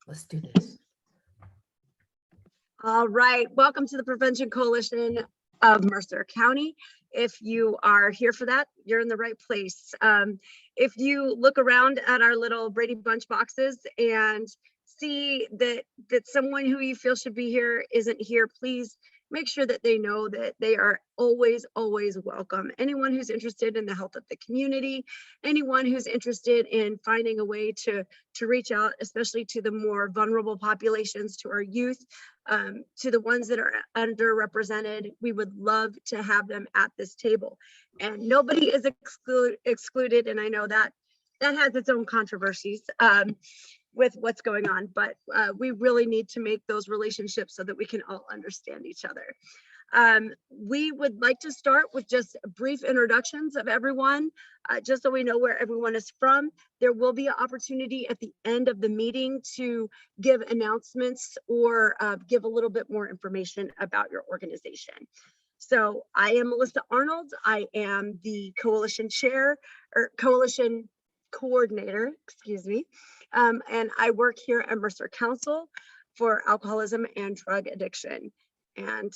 Let's do this. All right, welcome to the Prevention Coalition of Mercer County. If you are here for that, you're in the right place. If you look around at our little Brady Bunch boxes and see that someone who you feel should be here isn't here, please make sure that they know that they are always welcome. Anyone who's interested in the health of the community, anyone who's interested in finding a way to reach out, especially to the more vulnerable populations, to our youth, to the ones that are underrepresented, we would love to have them at this table. And nobody is excluded, and I know that has its own controversies with what's going on, but we really need to make those relationships so that we can all understand each other. We would like to start with just brief introductions of everyone, just so we know where everyone is from. There will be an opportunity at the end of the meeting to give announcements or give a little bit more information about your organization. So I am Melissa Arnold. I am the coalition chair or coalition coordinator, excuse me. And I work here at Mercer Council for alcoholism and drug addiction. And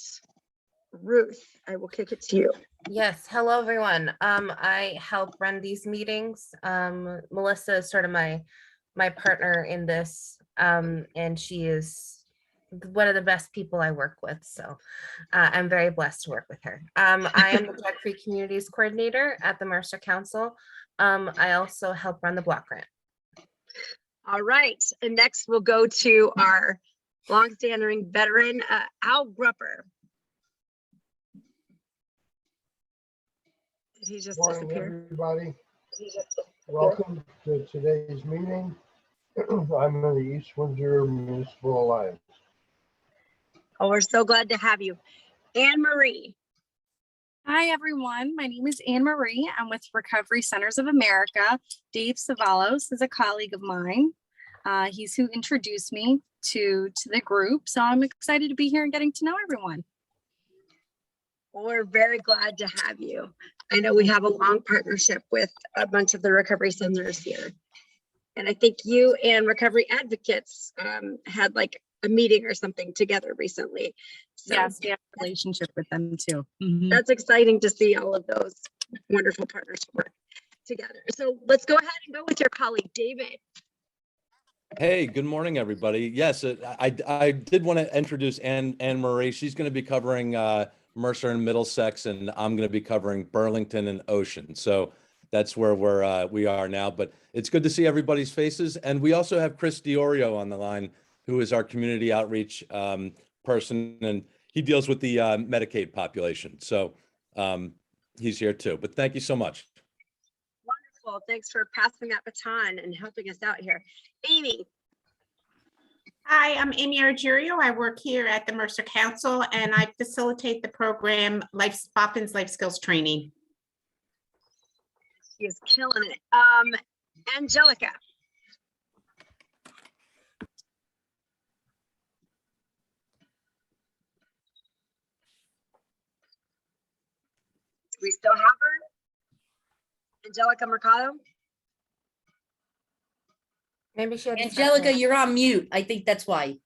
Ruth, I will kick it to you. Yes, hello everyone. I help run these meetings. Melissa is sort of my partner in this, and she is one of the best people I work with. So I'm very blessed to work with her. I am the drug-free communities coordinator at the Mercer Council. I also help run the block grant. All right, and next we'll go to our longstanding veteran, Al Grupper. Did he just disappear? Everybody, welcome to today's meeting. I'm in the East Windsor Municipal Alliance. Oh, we're so glad to have you. Anne Marie. Hi, everyone. My name is Anne Marie. I'm with Recovery Centers of America. Dave Savalos is a colleague of mine. He's who introduced me to the group. So I'm excited to be here and getting to know everyone. Well, we're very glad to have you. I know we have a long partnership with a bunch of the recovery centers here. And I think you and Recovery Advocates had like a meeting or something together recently. So yes, we have a relationship with them too. That's exciting to see all of those wonderful partners work together. So let's go ahead and go with your colleague, David. Hey, good morning, everybody. Yes, I did want to introduce Anne Marie. She's going to be covering Mercer and Middlesex, and I'm going to be covering Burlington and Ocean. So that's where we are now. But it's good to see everybody's faces. And we also have Chris Diorio on the line, who is our community outreach person, and he deals with the Medicaid population. So he's here too. But thank you so much. Wonderful. Thanks for passing that baton and helping us out here. Amy. Hi, I'm Amy Argerio. I work here at the Mercer Council, and I facilitate the program Poppins Life Skills Training. She is killing it. Angelica. Do we still have her? Angelica Mercado? Maybe she had to Angelica, you're on mute. I think that's why.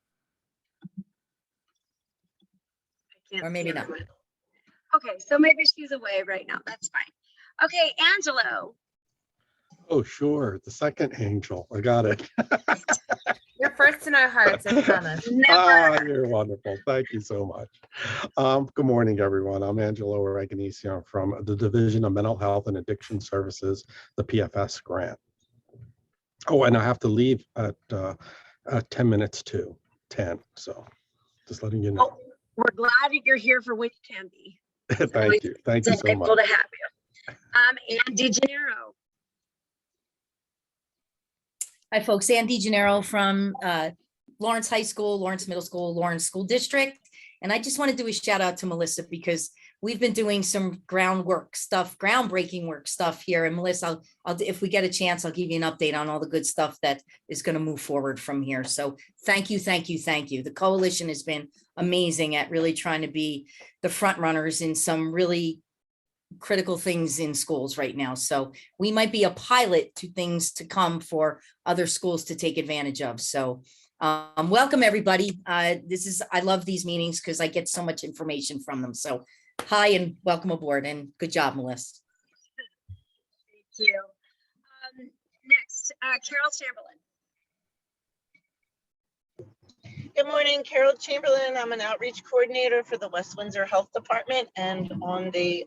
Or maybe not. Okay, so maybe she's away right now. That's fine. Okay, Angelo. Oh, sure. The second angel. I got it. You're first in our hearts, I promise. You're wonderful. Thank you so much. Good morning, everyone. I'm Angelo Oreganisi. I'm from the Division of Mental Health and Addiction Services, the PFS grant. Oh, and I have to leave at 10 minutes to 10. So just letting you know. Oh, we're glad that you're here for when you can be. Thank you. Thank you so Delightful much. to have you. Andy Gennaro. Hi, folks. Ann DeGennaro from Lawrence High School, Lawrence Middle School, Lawrence School District. And I just want to do a shout out to Melissa because we've been doing some groundbreaking work stuff here. And Melissa, I'll if we get a chance, I'll give you an update on all the good stuff that is going to move forward from here. So thank you, thank you, thank you. The coalition has been amazing at really trying to be the front runners in some really critical things in schools right now. So we might be a pilot to things to come for other schools to take advantage of. So Welcome, everybody. I love these meetings because I get so much information from them. So hi and welcome aboard and good job, Melissa. Thank you. Next, Carol Chamberlain. Good morning, Carol Chamberlain. I'm an outreach coordinator for the West Windsor Health Department and on the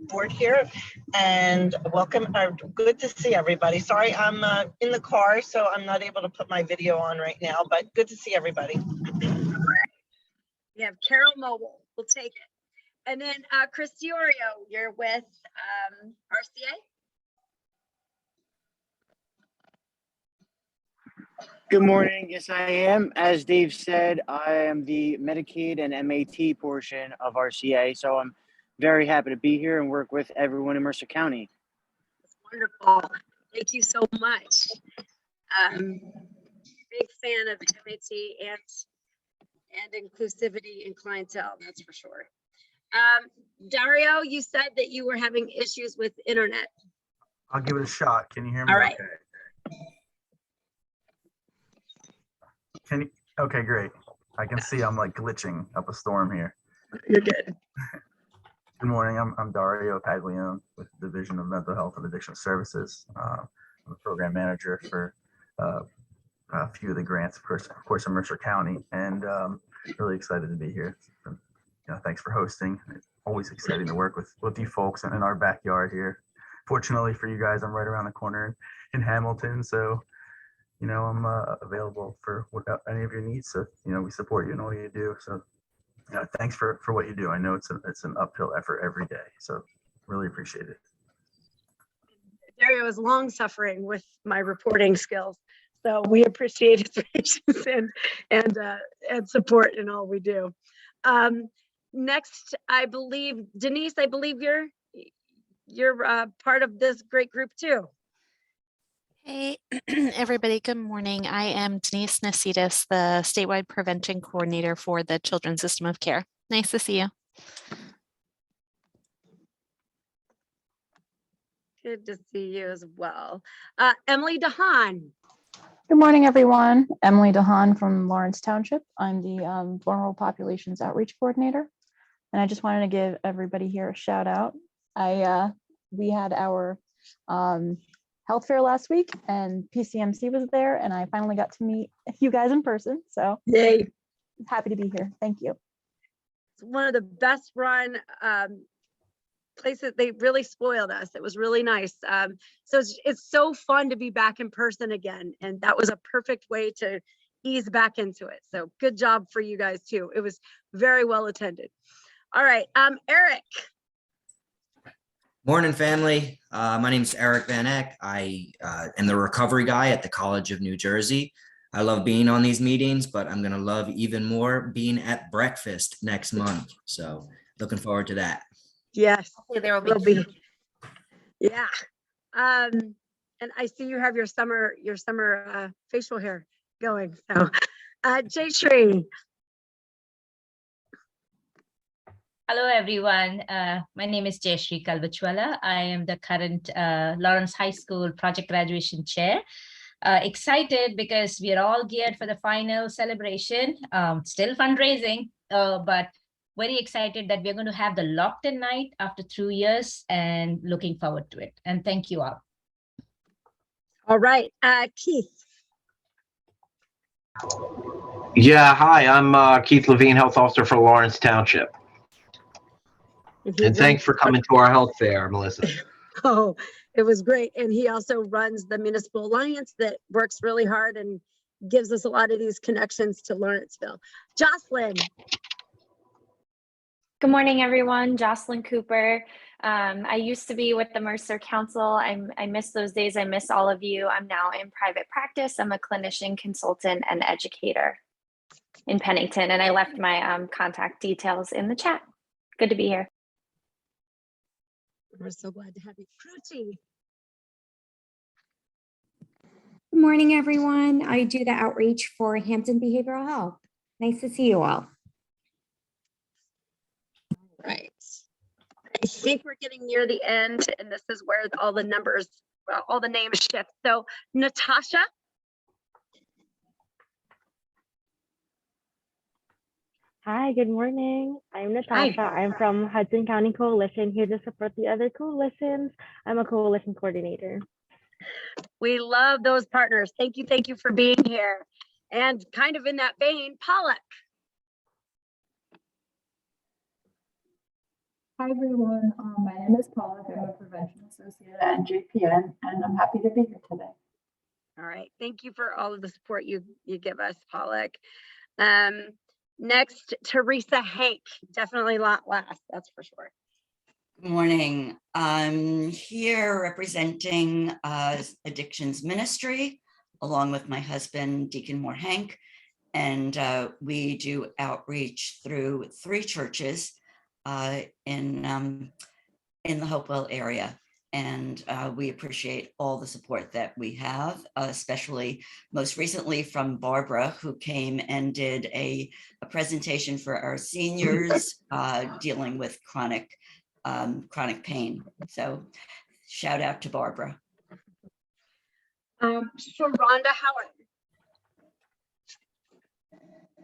board here. And welcome, good to see everybody. Sorry, I'm in the car, so I'm not able to put my video on right now, but good to see everybody. We have Carol Mobile, we'll take it. And then Chris Diorio, you're with RCA. Good morning. Yes, I am. As Dave said, I am the Medicaid and MAT portion of RCA. So I'm very happy to be here and work with everyone in Mercer County. That's wonderful. Thank you so much. Big fan of MAT and inclusivity in clientele, that's for sure. Dario, you said that you were having issues with internet. I'll give it a shot. Can you hear me? All right. Okay. Okay, great. I can see I'm like glitching up a storm here. You're good. Good morning. I'm Dario Paglione with the Division of Mental Health and Addiction Services. I'm a program manager for a few of the grants, of course, in Mercer County, and really excited to be here. Thanks for hosting. It's always exciting to work with you folks in our backyard here. Fortunately for you guys, I'm right around the corner in Hamilton, so I'm available for any of your needs. So, we support you in all you do. So, thanks for what you do. I know it's an uphill effort every day. So really appreciate it. Dario is long suffering with my reporting skills. So we appreciate his patience and support in all we do. Next, I believe, Denise, I believe you're part of this great group too. Hey, everybody, good morning. I am Denise Nasitas, the statewide prevention coordinator for the Children's System of Care. Nice to see you. Good to see you as well. Emily DeHaan. Good morning, everyone. Emily DeHaan from Lawrence Township. I'm the Vulnerable Populations Outreach Coordinator. And I just wanted to give everybody here a shout out. We had our health fair last week and PCMC was there and I finally got to meet you guys in person. So yay. Happy to be here. Thank you. It's one of the best run places. They really spoiled us. It was really nice. So it's so fun to be back in person again. And that was a perfect way to ease back into it. So good job for you guys too. It was very well attended. All right, Eric. Morning, family. My name is Eric Van Eck. I am the recovery guy at the College of New Jersey. I love being on these meetings, but I'm going to love even more being at breakfast next month. So looking forward to that. Yes, there will be. Yeah. And I see you have your summer facial hair going. So Jay Shree. Hello, everyone. My name is Jayashree Kalvachwala. I am the current Lawrence High School project graduation chair. Excited because we are all geared for the final celebration. Still fundraising, but very excited that we're going to have the locked-in night after 2 years and looking forward to it. And thank you all. All right, Keith. Yeah, hi, I'm Keith Levine, Health Officer for Lawrence Township. And thanks for coming to our health fair, Melissa. Oh, it was great. And he also runs the Municipal Alliance that works really hard and gives us a lot of these connections to Lawrenceville. Jocelyn. Good morning, everyone. Jocelyn Cooper. I used to be with the Mercer Council. I miss those days. I miss all of you. I'm now in private practice. I'm a clinician, consultant, and educator in Pennington. And I left my contact details in the chat. Good to be here. We're so glad to have you. Kruti. Good morning, everyone. I do the outreach for Hampton Behavioral Health. Nice to see you all. Right. I think we're getting near the end, and this is where all the numbers, all the names shift. So Natasha. Hi, good morning. I'm Hi. Natasha. I'm from Hudson County Coalition, here to support the other coalitions. I'm a coalition coordinator. We love those partners. Thank you for being here. And kind of in that vein, Pollock. Hi, everyone. My name is Paula. I'm a prevention associate at NJPN, and I'm happy to be here today. All right. Thank you for all of the support you give us, Pollock. Next, Teresa Hank. Definitely not last, that's for sure. Good morning. I'm here representing Addictions Ministry, along with my husband, Deacon Moore Hank, and we do outreach through 3 churches in the Hopewell area. And we appreciate all the support that we have, especially most recently from Barbara, who came and did a presentation for our seniors dealing with chronic pain. So shout out to Barbara. Sharonda Howard.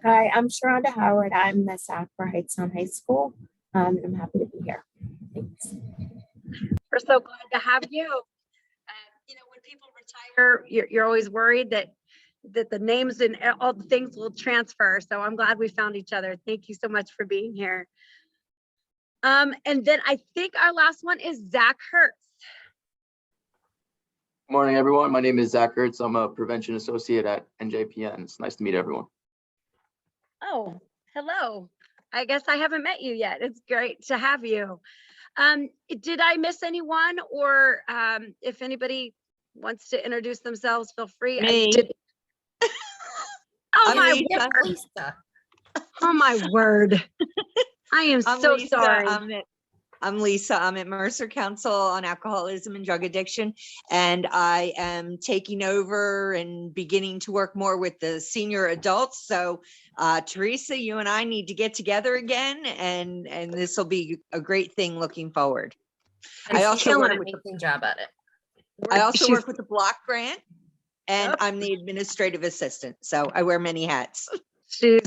Hi, I'm Sharonda Howard. I'm the staff for Hightstown High School. I'm happy to be here. Thanks. We're so glad to have you. You know, when people retire, you're always worried that the names and all the things will transfer. So I'm glad we found each other. Thank you so much for being here. And then I think our last one is Zach Hertz. Morning, everyone. My name is Zach Hertz. I'm a prevention associate at NJPN. It's nice to meet everyone. Oh, hello. I guess I haven't met you yet. It's great to have you. Did I miss anyone, or if anybody wants to introduce themselves, feel free. Me. Oh, I'm my Lisa. word. Oh my word. I am I'm so Lisa. sorry. I'm Lisa. I'm at Mercer Council on Alcoholism and Drug Addiction, and I am taking over and beginning to work more with the senior adults. So Teresa, you and I need to get together again, and this will be a great thing looking forward. I also work with amazing job at it. I also work with the block grant, and I'm the administrative assistant. So I wear many hats. She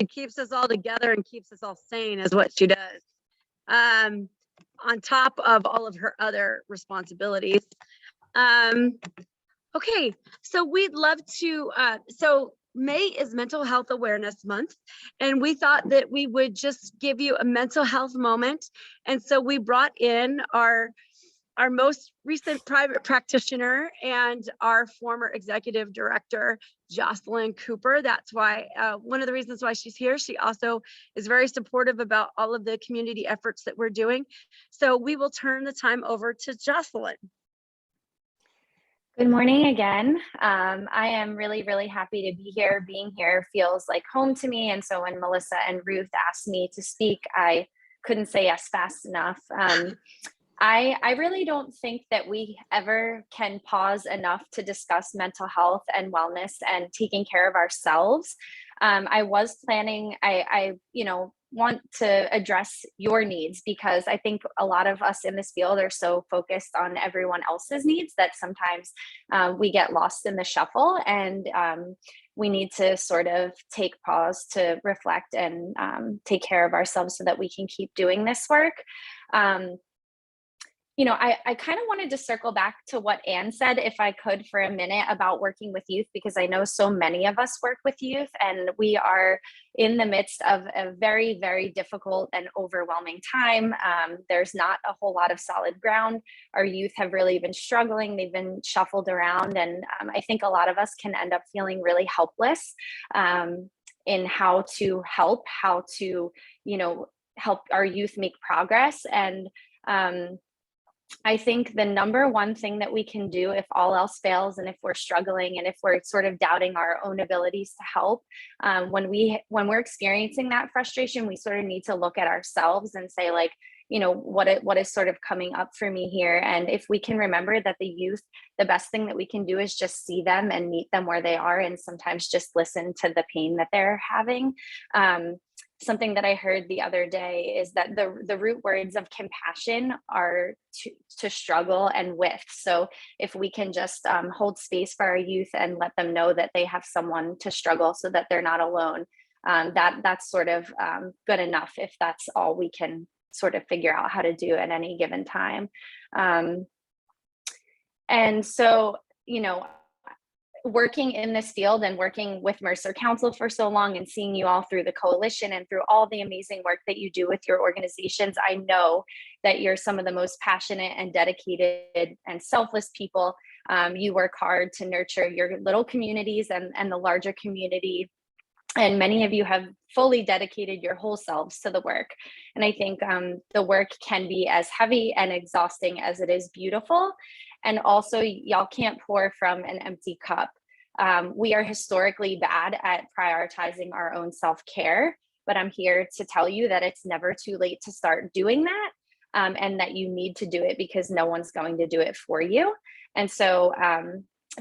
keeps us all together and keeps us all sane is what she does. On top of all of her other responsibilities. Okay, so we'd love to, so May is Mental Health Awareness Month, and we thought that we would just give you a mental health moment. And so we brought in our most recent private practitioner and our former executive director, Jocelyn Cooper. That's why, one of the reasons why she's here. She also is very supportive about all of the community efforts that we're doing. So we will turn the time over to Jocelyn. Good morning again. I am really, really happy to be here. Being here feels like home to me. And so when Melissa and Ruth asked me to speak, I couldn't say yes fast enough. I really don't think that we ever can pause enough to discuss mental health and wellness and taking care of ourselves. I was planning, I want to address your needs, because I think a lot of us in this field are so focused on everyone else's needs that sometimes we get lost in the shuffle, and we need to sort of take pause to reflect and take care of ourselves so that we can keep doing this work. I kind of wanted to circle back to what Anne said, if I could, for a minute, about working with youth, because I know so many of us work with youth, and we are in the midst of a very, very difficult and overwhelming time. There's not a whole lot of solid ground. Our youth have really been struggling. They've been shuffled around. And I think a lot of us can end up feeling really helpless in how to help our youth make progress. And I think the number one thing that we can do, if all else fails, and if we're struggling and if we're sort of doubting our own abilities to help, when we're experiencing that frustration, we sort of need to look at ourselves and say, like, what is sort of coming up for me here? And if we can remember that the youth, the best thing that we can do is just see them and meet them where they are, and sometimes just listen to the pain that they're having. Something that I heard the other day is that the root words of compassion are to struggle and with. So if we can just hold space for our youth and let them know that they have someone to struggle so that they're not alone, that's sort of good enough if that's all we can sort of figure out how to do at any given time. And so, you know, working in this field and working with Mercer Council for so long and seeing you all through the coalition and through all the amazing work that you do with your organizations, I know that you're some of the most passionate and dedicated and selfless people. You work hard to nurture your little communities and the larger community. And many of you have fully dedicated your whole selves to the work. And I think the work can be as heavy and exhausting as it is beautiful. And also, y'all can't pour from an empty cup. We are historically bad at prioritizing our own self-care, but I'm here to tell you that it's never too late to start doing that, and that you need to do it because no one's going to do it for you. And so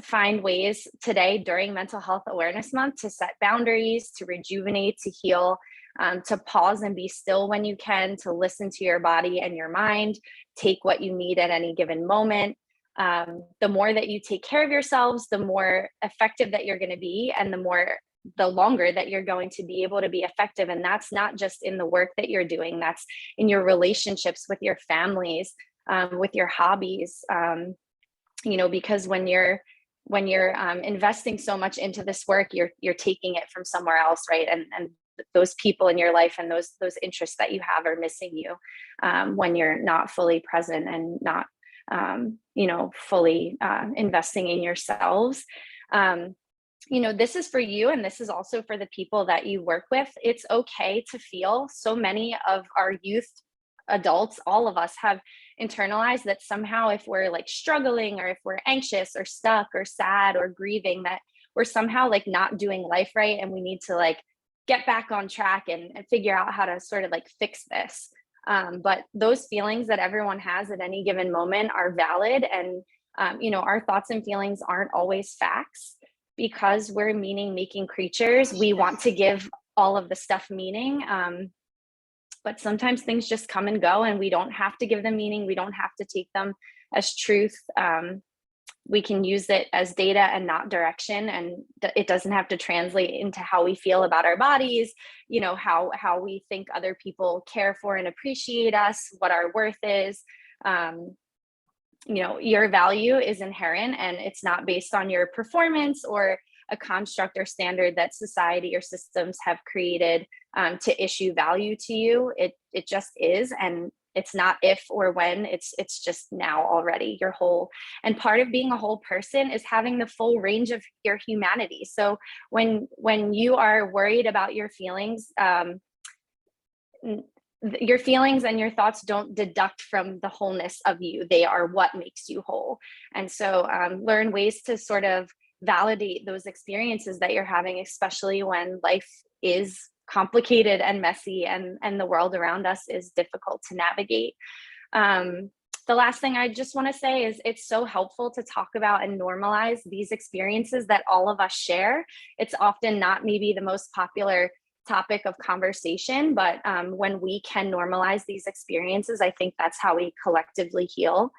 find ways today during Mental Health Awareness Month to set boundaries, to rejuvenate, to heal, to pause and be still when you can, to listen to your body and your mind, take what you need at any given moment. The more that you take care of yourselves, the more effective that you're going to be, and the longer that you're going to be able to be effective. And that's not just in the work that you're doing, that's in your relationships with your families, with your hobbies, you know, because when you're investing so much into this work, you're taking it from somewhere else, right? And those people in your life and those interests that you have are missing you when you're not fully present and not you know, fully investing in yourselves. You know, this is for you, and this is also for the people that you work with. It's okay to feel. So many of our youth adults, all of us, have internalized that somehow if we're like struggling or if we're anxious or stuck or sad or grieving, that we're somehow like not doing life right, and we need to like get back on track and figure out how to sort of like fix this. But those feelings that everyone has at any given moment are valid. And, you know, our thoughts and feelings aren't always facts because we're meaning making creatures. We want to give all of the stuff meaning. But sometimes things just come and go, and we don't have to give them meaning. We don't have to take them as truth. We can use it as data and not direction, and it doesn't have to translate into how we feel about our bodies, you know, how we think other people care for and appreciate us, what our worth is. You know, your value is inherent, and it's not based on your performance or a construct or standard that society or systems have created to issue value to you. It just is, and it's not if or when, it's just now already. You're whole. And part of being a whole person is having the full range of your humanity. So when you are worried about your feelings and your thoughts don't deduct from the wholeness of you. They are what makes you whole. And so learn ways to sort of validate those experiences that you're having, especially when life is complicated and messy and the world around us is difficult to navigate. The last thing I just want to say is it's so helpful to talk about and normalize these experiences that all of us share. It's often not maybe the most popular topic of conversation, but when we can normalize these experiences, I think that's how we collectively heal.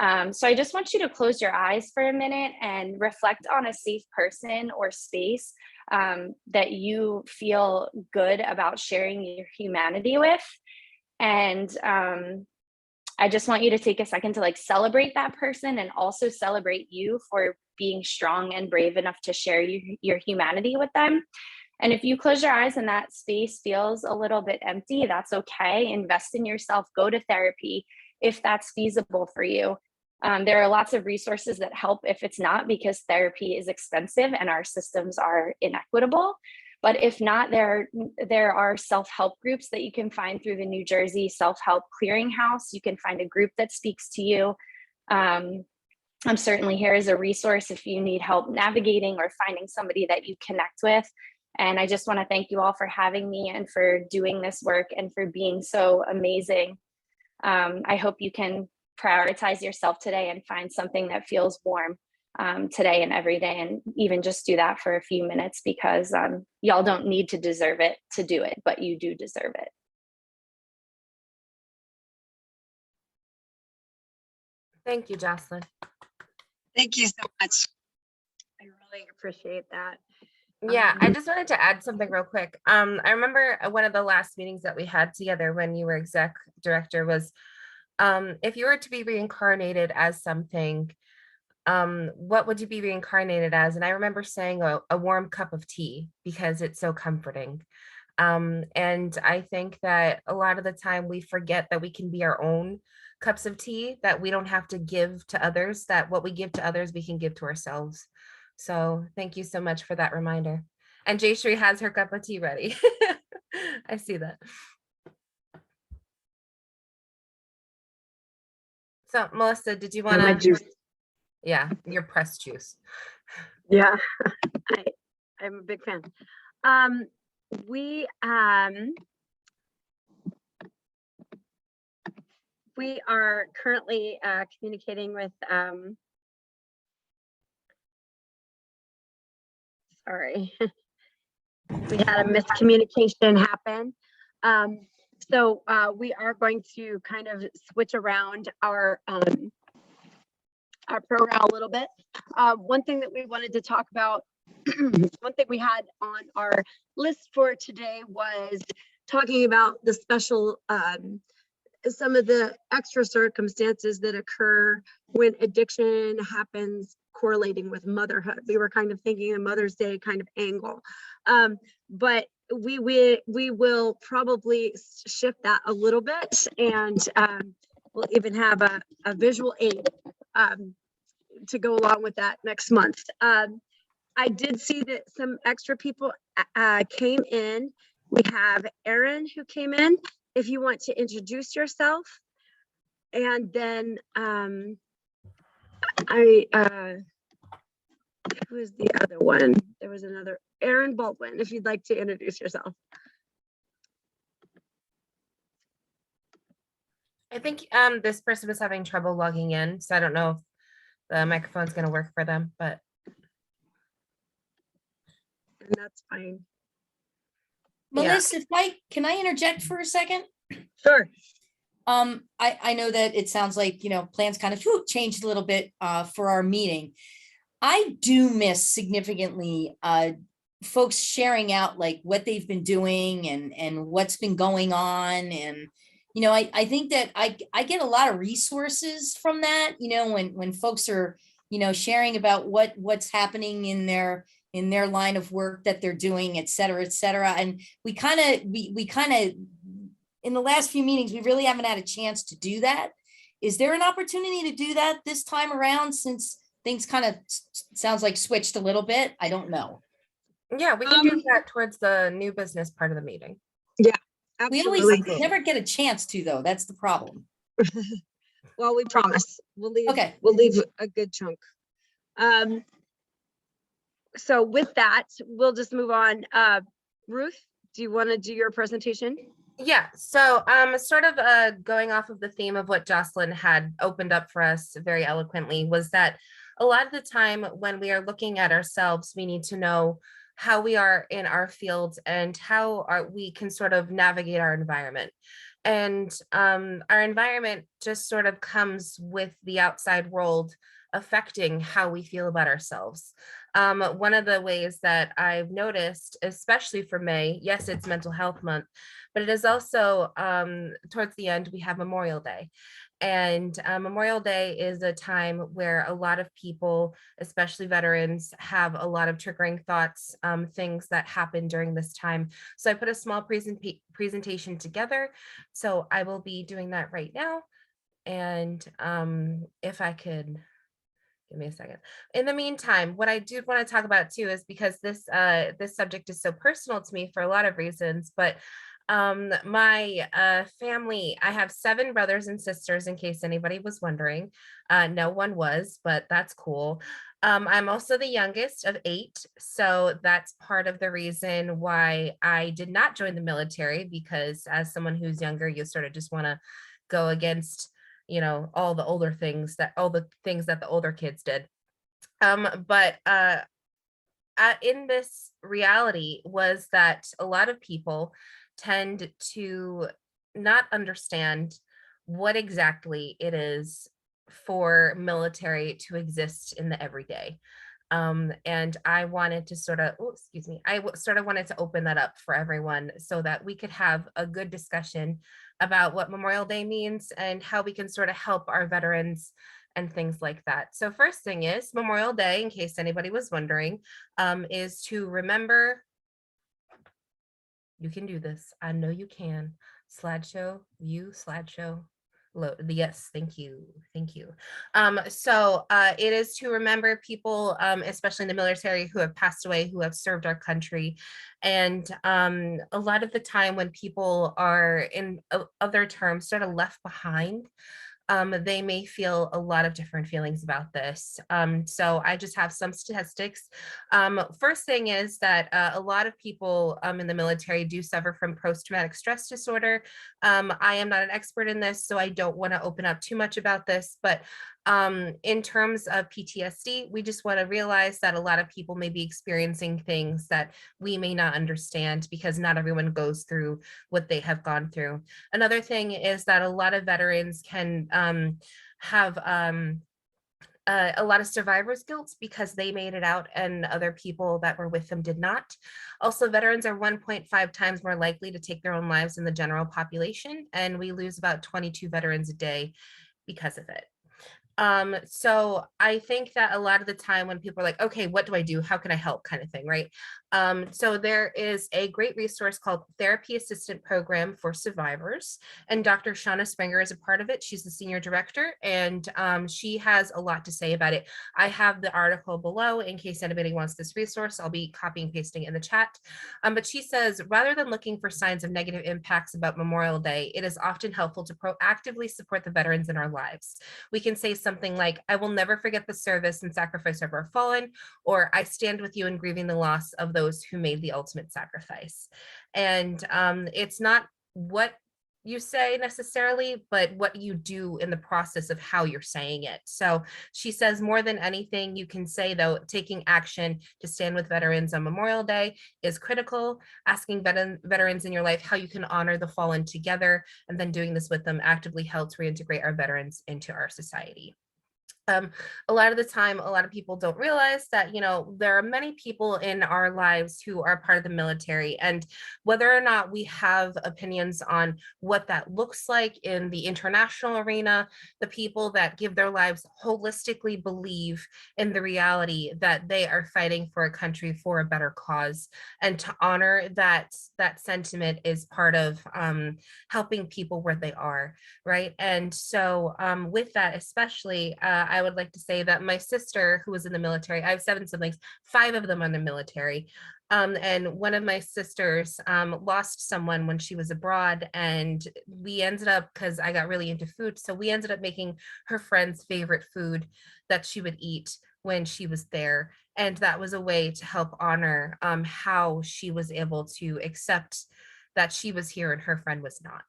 So I just want you to close your eyes for a minute and reflect on a safe person or space that you feel good about sharing your humanity with. And I just want you to take a second to like celebrate that person and also celebrate you for being strong and brave enough to share your humanity with them. And if you close your eyes and that space feels a little bit empty, that's okay. Invest in yourself, go to therapy if that's feasible for you. There are lots of resources that help if it's not, because therapy is expensive and our systems are inequitable. But if not, there are self-help groups that you can find through the New Jersey Self-Help Clearinghouse. You can find a group that speaks to you. I'm certainly here as a resource if you need help navigating or finding somebody that you connect with. And I just want to thank you all for having me and for doing this work and for being so amazing. I hope you can prioritize yourself today and find something that feels warm today and every day, and even just do that for a few minutes, because y'all don't need to deserve it to do it, but you do deserve it. Thank you, Jocelyn. Thank you so much. I really appreciate that. Yeah, I just wanted to add something real quick. I remember one of the last meetings that we had together when you were exec director was, if you were to be reincarnated as something, what would you be reincarnated as? And I remember saying a warm cup of tea because it's so comforting. And I think that a lot of the time we forget that we can be our own cups of tea, that we don't have to give to others, that what we give to others, we can give to ourselves. So thank you so much for that reminder. And Jayshree has her cup of tea ready. I see that. So Melissa, did you want my to? juice. Yeah, your pressed juice. Yeah, I'm a big fan. We are currently communicating with sorry, we had a miscommunication happen. So we are going to kind of switch around our program a little bit. One thing that we wanted to talk about, one thing we had on our list for today was talking about the special, some of the extra circumstances that occur when addiction happens correlating with motherhood. We were kind of thinking a Mother's Day kind of angle, but we will probably shift that a little bit, and we'll even have a visual aid to go along with that next month. I did see that some extra people came in. We have Erin who came in. If you want to introduce yourself, and then who is the other one? There was another Erin Baldwin. If you'd like to introduce yourself. I think this person was having trouble logging in, so I don't know if the microphone's going to work for them, but and that's fine. Melissa, can I interject for a second? Sure. I know that it sounds like, plans kind of changed a little bit for our meeting. I do miss significantly folks sharing out like what they've been doing and what's been going on. And, I think that I get a lot of resources from that, when folks are, sharing about what's happening in their line of work that they're doing, et cetera, et cetera. And we kind of, in the last few meetings, we really haven't had a chance to do that. Is there an opportunity to do that this time around, since things kind of sounds like switched a little bit? I don't know. Yeah, we can do that towards the new business part of the meeting. Yeah, absolutely. We always never get a chance to, though. That's the problem. Well, we promise. We'll leave. Okay. We'll leave a good chunk. So with that, we'll just move on. Ruth, do you want to do your presentation? Yeah, so sort of going off of the theme of what Jocelyn had opened up for us very eloquently, was that a lot of the time when we are looking at ourselves, we need to know how we are in our fields and how we can sort of navigate our environment. And our environment just sort of comes with the outside world affecting how we feel about ourselves. One of the ways that I've noticed, especially for May, yes, it's Mental Health Month, but it is also towards the end, we have Memorial Day. And Memorial Day is a time where a lot of people, especially veterans, have a lot of triggering thoughts, things that happen during this time. So I put a small presentation together. So I will be doing that right now. And if I could, give me a second. In the meantime, what I do want to talk about too is because this subject is so personal to me for a lot of reasons, but my family, I have 7 brothers and sisters, in case anybody was wondering. No one was, but that's cool. I'm also the youngest of 8, so that's part of the reason why I did not join the military, because as someone who's younger, you sort of just want to go against all the things that the older kids did. But in this reality was that a lot of people tend to not understand what exactly it is for military to exist in the everyday. And I wanted to sort of, sort of wanted to open that up for everyone so that we could have a good discussion about what Memorial Day means and how we can sort of help our veterans and things like that. So first thing is Memorial Day, in case anybody was wondering, is to remember. You can do this. I know you can. Slideshow, view slideshow. Yes, thank you. Thank you. It is to remember people, especially in the military, who have passed away, who have served our country. And a lot of the time when people are, in other terms, sort of left behind, they may feel a lot of different feelings about this. So I just have some statistics. First thing is that a lot of people in the military do suffer from post-traumatic stress disorder. I am not an expert in this, so I don't want to open up too much about this, but in terms of PTSD, we just want to realize that a lot of people may be experiencing things that we may not understand because not everyone goes through what they have gone through. Another thing is that a lot of veterans can have a lot of survivor's guilt because they made it out and other people that were with them did not. Also, veterans are 1.5 times more likely to take their own lives than the general population, and we lose about 22 veterans a day because of it. So I think that a lot of the time when people are like, okay, what do I do? How can I help, kind of thing, right? So there is a great resource called Therapy Assistant Program for Survivors, and Dr. Shauna Springer is a part of it. She's the senior director, and she has a lot to say about it. I have the article below in case anybody wants this resource. I'll be copying and pasting in the chat. But she says, rather than looking for signs of negative impacts about Memorial Day, it is often helpful to proactively support the veterans in our lives. We can say something like, I will never forget the service and sacrifice of our fallen, or I stand with you in grieving the loss of those who made the ultimate sacrifice. And it's not what you say necessarily, but what you do in the process of how you're saying it. So she says, more than anything you can say, though, taking action to stand with veterans on Memorial Day is critical. Asking veterans in your life how you can honor the fallen together, and then doing this with them actively helps reintegrate our veterans into our society. A lot of the time, a lot of people don't realize that, you know, there are many people in our lives who are part of the military, and whether or not we have opinions on what that looks like in the international arena, the people that give their lives holistically believe in the reality that they are fighting for a country for a better cause, and to honor that sentiment is part of helping people where they are, right? And so with that, especially, I would like to say that my sister, who was in the military, I have 7 siblings, 5 of them are in the military. And one of my sisters lost someone when she was abroad, and we ended up, because I got really into food, so we ended up making her friend's favorite food that she would eat when she was there. And that was a way to help honor how she was able to accept that she was here and her friend was not.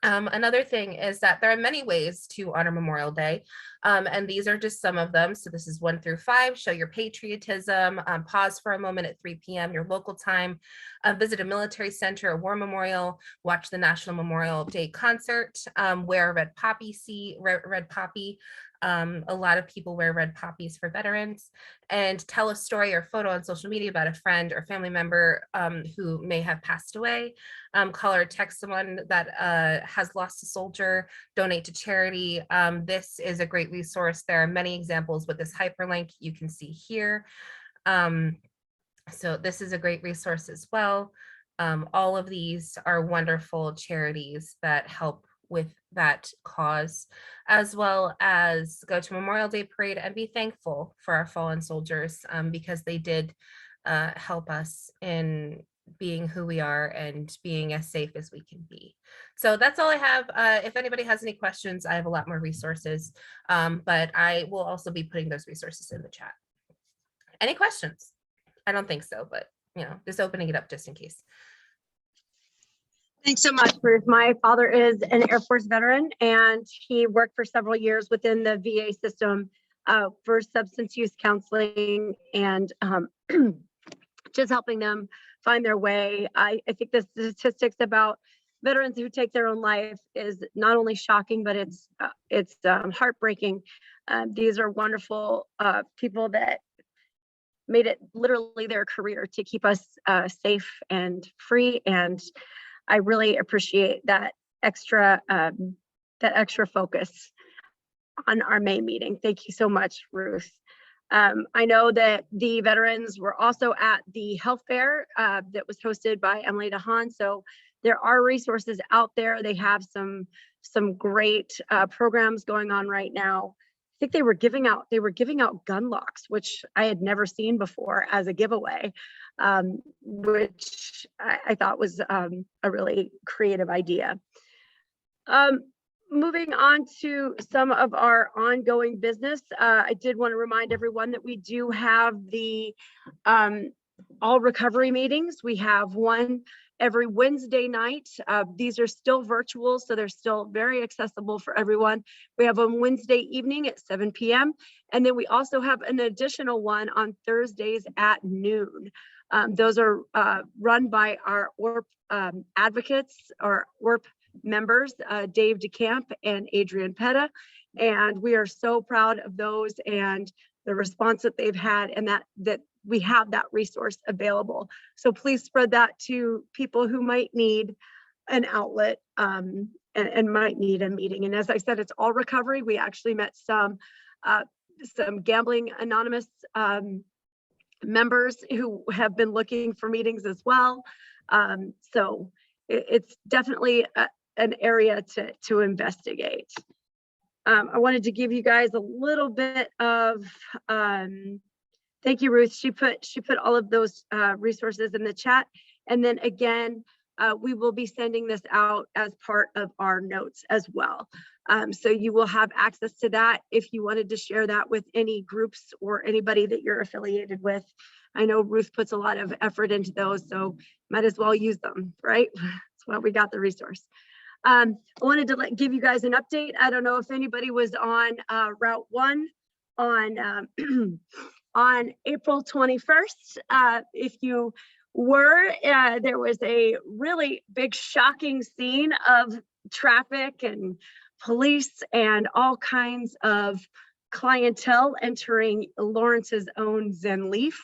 Another thing is that there are many ways to honor Memorial Day, and these are just some of them. So this is 1 through 5. Show your patriotism, pause for a moment at 3 p.m. your local time, visit a military center, a war memorial, watch the National Memorial Day concert, wear a red poppy. A lot of people wear red poppies for veterans, and tell a story or photo on social media about a friend or family member who may have passed away. Call or text someone that has lost a soldier, donate to charity. This is a great resource. There are many examples with this hyperlink you can see here. So this is a great resource as well. All of these are wonderful charities that help with that cause, as well as go to Memorial Day Parade and be thankful for our fallen soldiers, because they did help us in being who we are and being as safe as we can be. So that's all I have. If anybody has any questions, I have a lot more resources, but I will also be putting those resources in the chat. Any questions? I don't think so, but you know, just opening it up just in case. Thanks so much, Bruce. My father is an Air Force veteran, and he worked for several years within the VA system for substance use counseling and just helping them find their way. I think the statistics about veterans who take their own life is not only shocking, but it's heartbreaking. These are wonderful people that made it literally their career to keep us safe and free. And I really appreciate that extra focus on our May meeting. Thank you so much, Ruth. I know that the veterans were also at the health fair that was hosted by Emily DeHaan. So there are resources out there. They have some great programs going on right now. I think they were giving out gun locks, which I had never seen before as a giveaway, which I thought was a really creative idea. Moving on to some of our ongoing business, I did want to remind everyone that we do have the all recovery meetings. We have one every Wednesday night. These are still virtual, so they're still very accessible for everyone. We have on Wednesday evening at 7 p.m. And then we also have an additional one on Thursdays at noon. Those are run by our ORP advocates or ORP members, Dave DeCamp and Adrian Petta. And we are so proud of those and the response that they've had, and that we have that resource available. So please spread that to people who might need an outlet and might need a meeting. And as I said, it's all recovery. We actually met some Gambling Anonymous members who have been looking for meetings as well. So it's definitely an area to investigate. I wanted to give you guys a little bit of, thank you, Ruth. She put all of those resources in the chat. And then again, we will be sending this out as part of our notes as well. So you will have access to that if you wanted to share that with any groups or anybody that you're affiliated with. I know Ruth puts a lot of effort into those, so might as well use them, right? That's why we got the resource. I wanted to give you guys an update. I don't know if anybody was on Route 1 on on April 21st. If you were, there was a really big shocking scene of traffic and police and all kinds of clientele entering Lawrence's own Zen Leaf.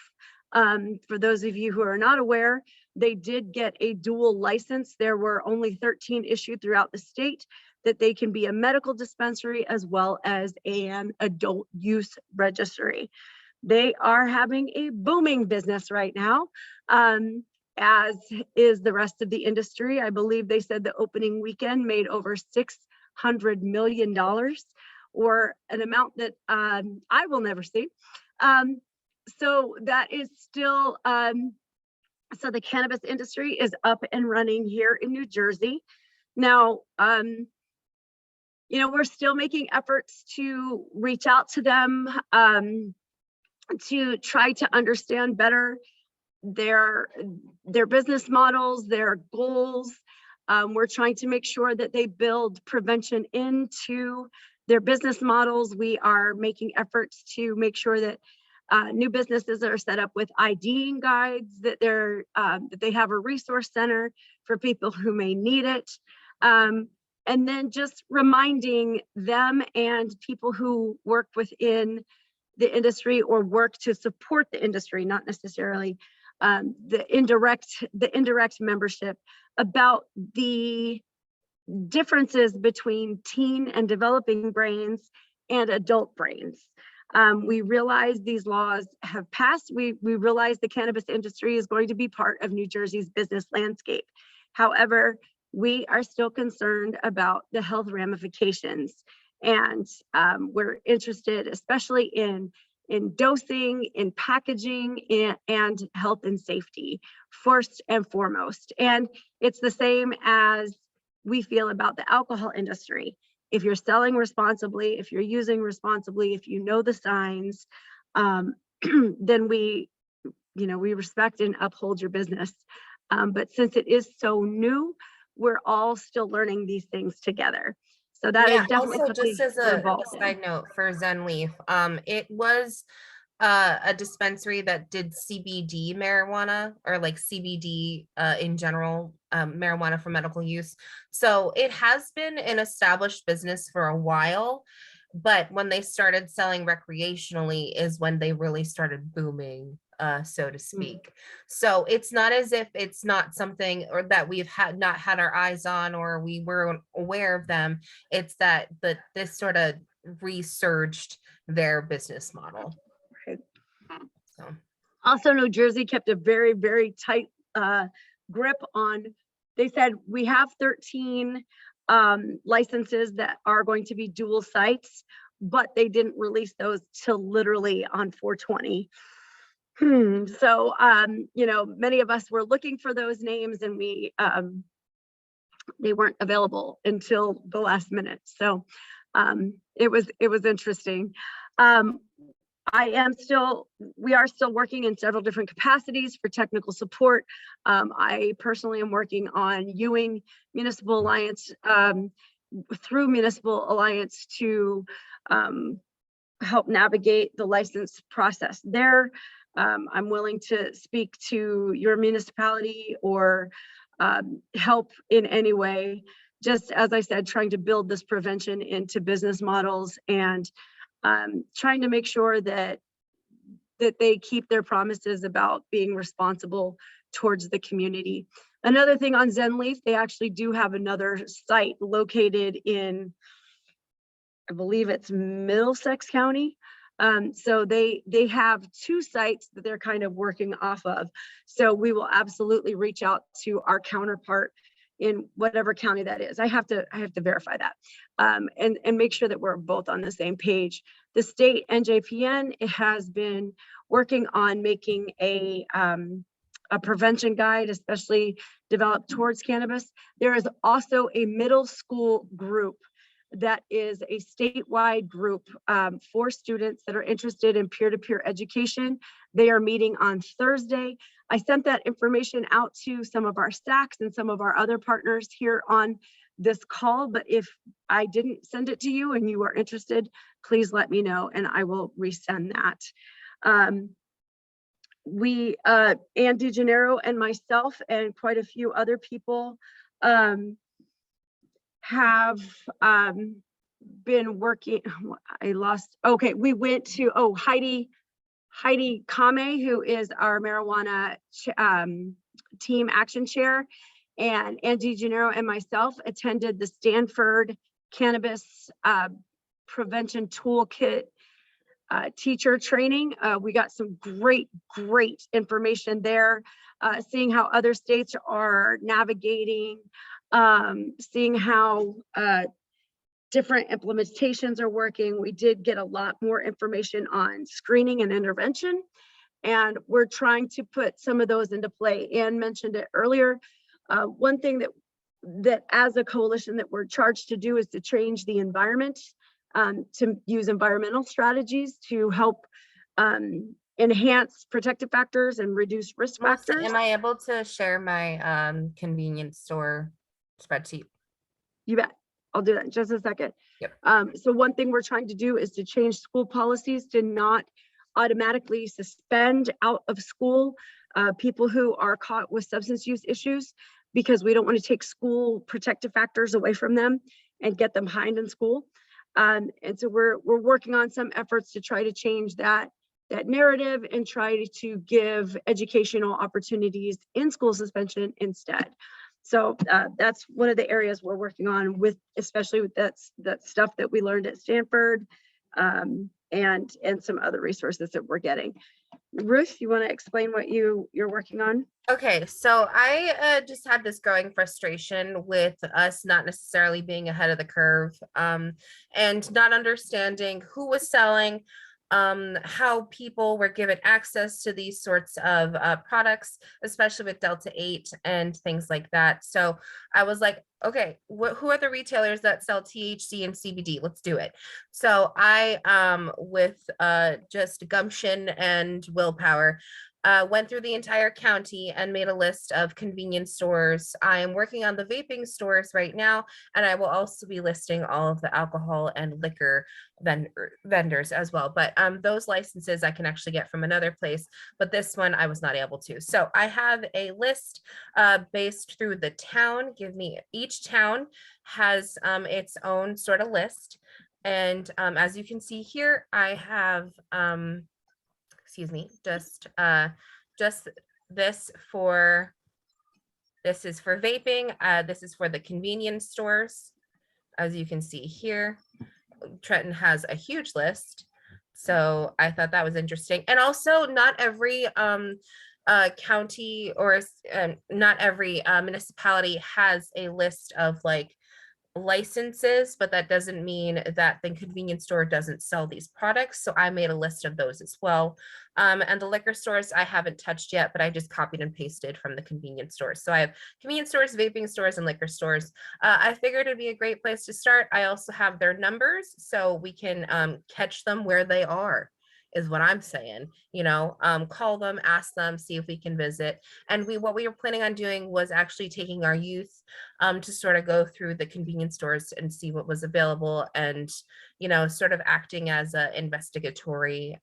For those of you who are not aware, they did get a dual license. There were only 13 issued throughout the state, that they can be a medical dispensary as well as an adult use registry. They are having a booming business right now, as is the rest of the industry. I believe they said the opening weekend made over $600 million, or an amount that I will never see. So that is still, so the cannabis industry is up and running here in New Jersey. Now, you know, we're still making efforts to reach out to them, to try to understand better their business models, their goals. We're trying to make sure that they build prevention into their business models. We are making efforts to make sure that new businesses are set up with IDing guides, that they have a resource center for people who may need it. And then just reminding them and people who work within the industry or work to support the industry, not necessarily the indirect membership, about the differences between teen and developing brains and adult brains. We realize these laws have passed. We realize the cannabis industry is going to be part of New Jersey's business landscape. However, we are still concerned about the health ramifications. And we're interested especially in dosing, in packaging, and health and safety, first and foremost. And it's the same as we feel about the alcohol industry. If you're selling responsibly, if you're using responsibly, if you know the signs, then we respect and uphold your business. But since it is so new, we're all still learning these things together. So that is definitely also just as a side note for Zen Leaf, it was a dispensary that did CBD marijuana, or like CBD in general, marijuana for medical use. So it has been an established business for a while, but when they started selling recreationally is when they really started booming so to speak. So it's not as if it's not something or that we've not had our eyes on or we were aware of them. It's that this sort of resurged their business model. Right. So Also, New Jersey kept a very, very tight grip on, they said we have 13 licenses that are going to be dual sites, but they didn't release those till literally on 4/20. So, you know, many of us were looking for those names and they weren't available until the last minute. So it was interesting. We are still working in several different capacities for technical support. I personally am working on Ewing Municipal Alliance through Municipal Alliance to help navigate the license process there. I'm willing to speak to your municipality or help in any way. Just as I said, trying to build this prevention into business models and trying to make sure that they keep their promises about being responsible towards the community. Another thing on ZenLeaf, they actually do have another site located in, I believe it's Middlesex County. So they have two sites that they're kind of working off of. So we will absolutely reach out to our counterpart in whatever county that is. I have to verify that and make sure that we're both on the same page. The state NJPN has been working on making a prevention guide, especially developed towards cannabis. There is also a middle school group that is a statewide group for students that are interested in peer-to-peer education. They are meeting on Thursday. I sent that information out to some of our SACs and some of our other partners here on this call, but if I didn't send it to you and you are interested, please let me know and I will resend that. Andy Gennaro and myself and quite a few other people have been working. We went to Heidi Kame, who is our marijuana team action chair, and Angie Gennaro and myself attended the Stanford Cannabis Prevention Toolkit teacher training. We got some great information there, seeing how other states are navigating, seeing how different implementations are working. We did get a lot more information on screening and intervention, and we're trying to put some of those into play. Ann mentioned it earlier. One thing that as a coalition that we're charged to do is to change the environment, to use environmental strategies to help enhance protective factors and reduce risk factors. Am I able to share my convenience store spreadsheet? You bet. I'll do that in just a second. Yep. So one thing we're trying to do is to change school policies to not automatically suspend out of school people who are caught with substance use issues, because we don't want to take school protective factors away from them and get them behind in school. And so we're working on some efforts to try to change that narrative and try to give educational opportunities in school suspension instead. So that's one of the areas we're working on with, especially with that stuff that we learned at Stanford and some other resources that we're getting. Ruth, you want to explain what you're working on? Okay, so I just had this growing frustration with us not necessarily being ahead of the curve and not understanding who was selling, how people were given access to these sorts of products, especially with Delta 8 and things like that. So I was like, okay, who are the retailers that sell THC and CBD? Let's do it. So I, with just gumption and willpower, went through the entire county and made a list of convenience stores. I am working on the vaping stores right now, and I will also be listing all of the alcohol and liquor vendors as well. But those licenses I can actually get from another place, but this one I was not able to. So I have a list based through the town. Each town has its own sort of list. And as you can see here, I have excuse me, just this for, this is for vaping. This is for the convenience stores. As you can see here, Trenton has a huge list. So I thought that was interesting. And also not every county or not every municipality has a list of like licenses, but that doesn't mean that the convenience store doesn't sell these products. So I made a list of those as well. And the liquor stores I haven't touched yet, but I just copied and pasted from the convenience stores. So I have convenience stores, vaping stores, and liquor stores. I figured it'd be a great place to start. I also have their numbers so we can catch them where they are, is what I'm saying. You know, call them, ask them, see if we can visit. And what we were planning on doing was actually taking our youth to sort of go through the convenience stores and see what was available, and, you know, sort of acting as an investigatory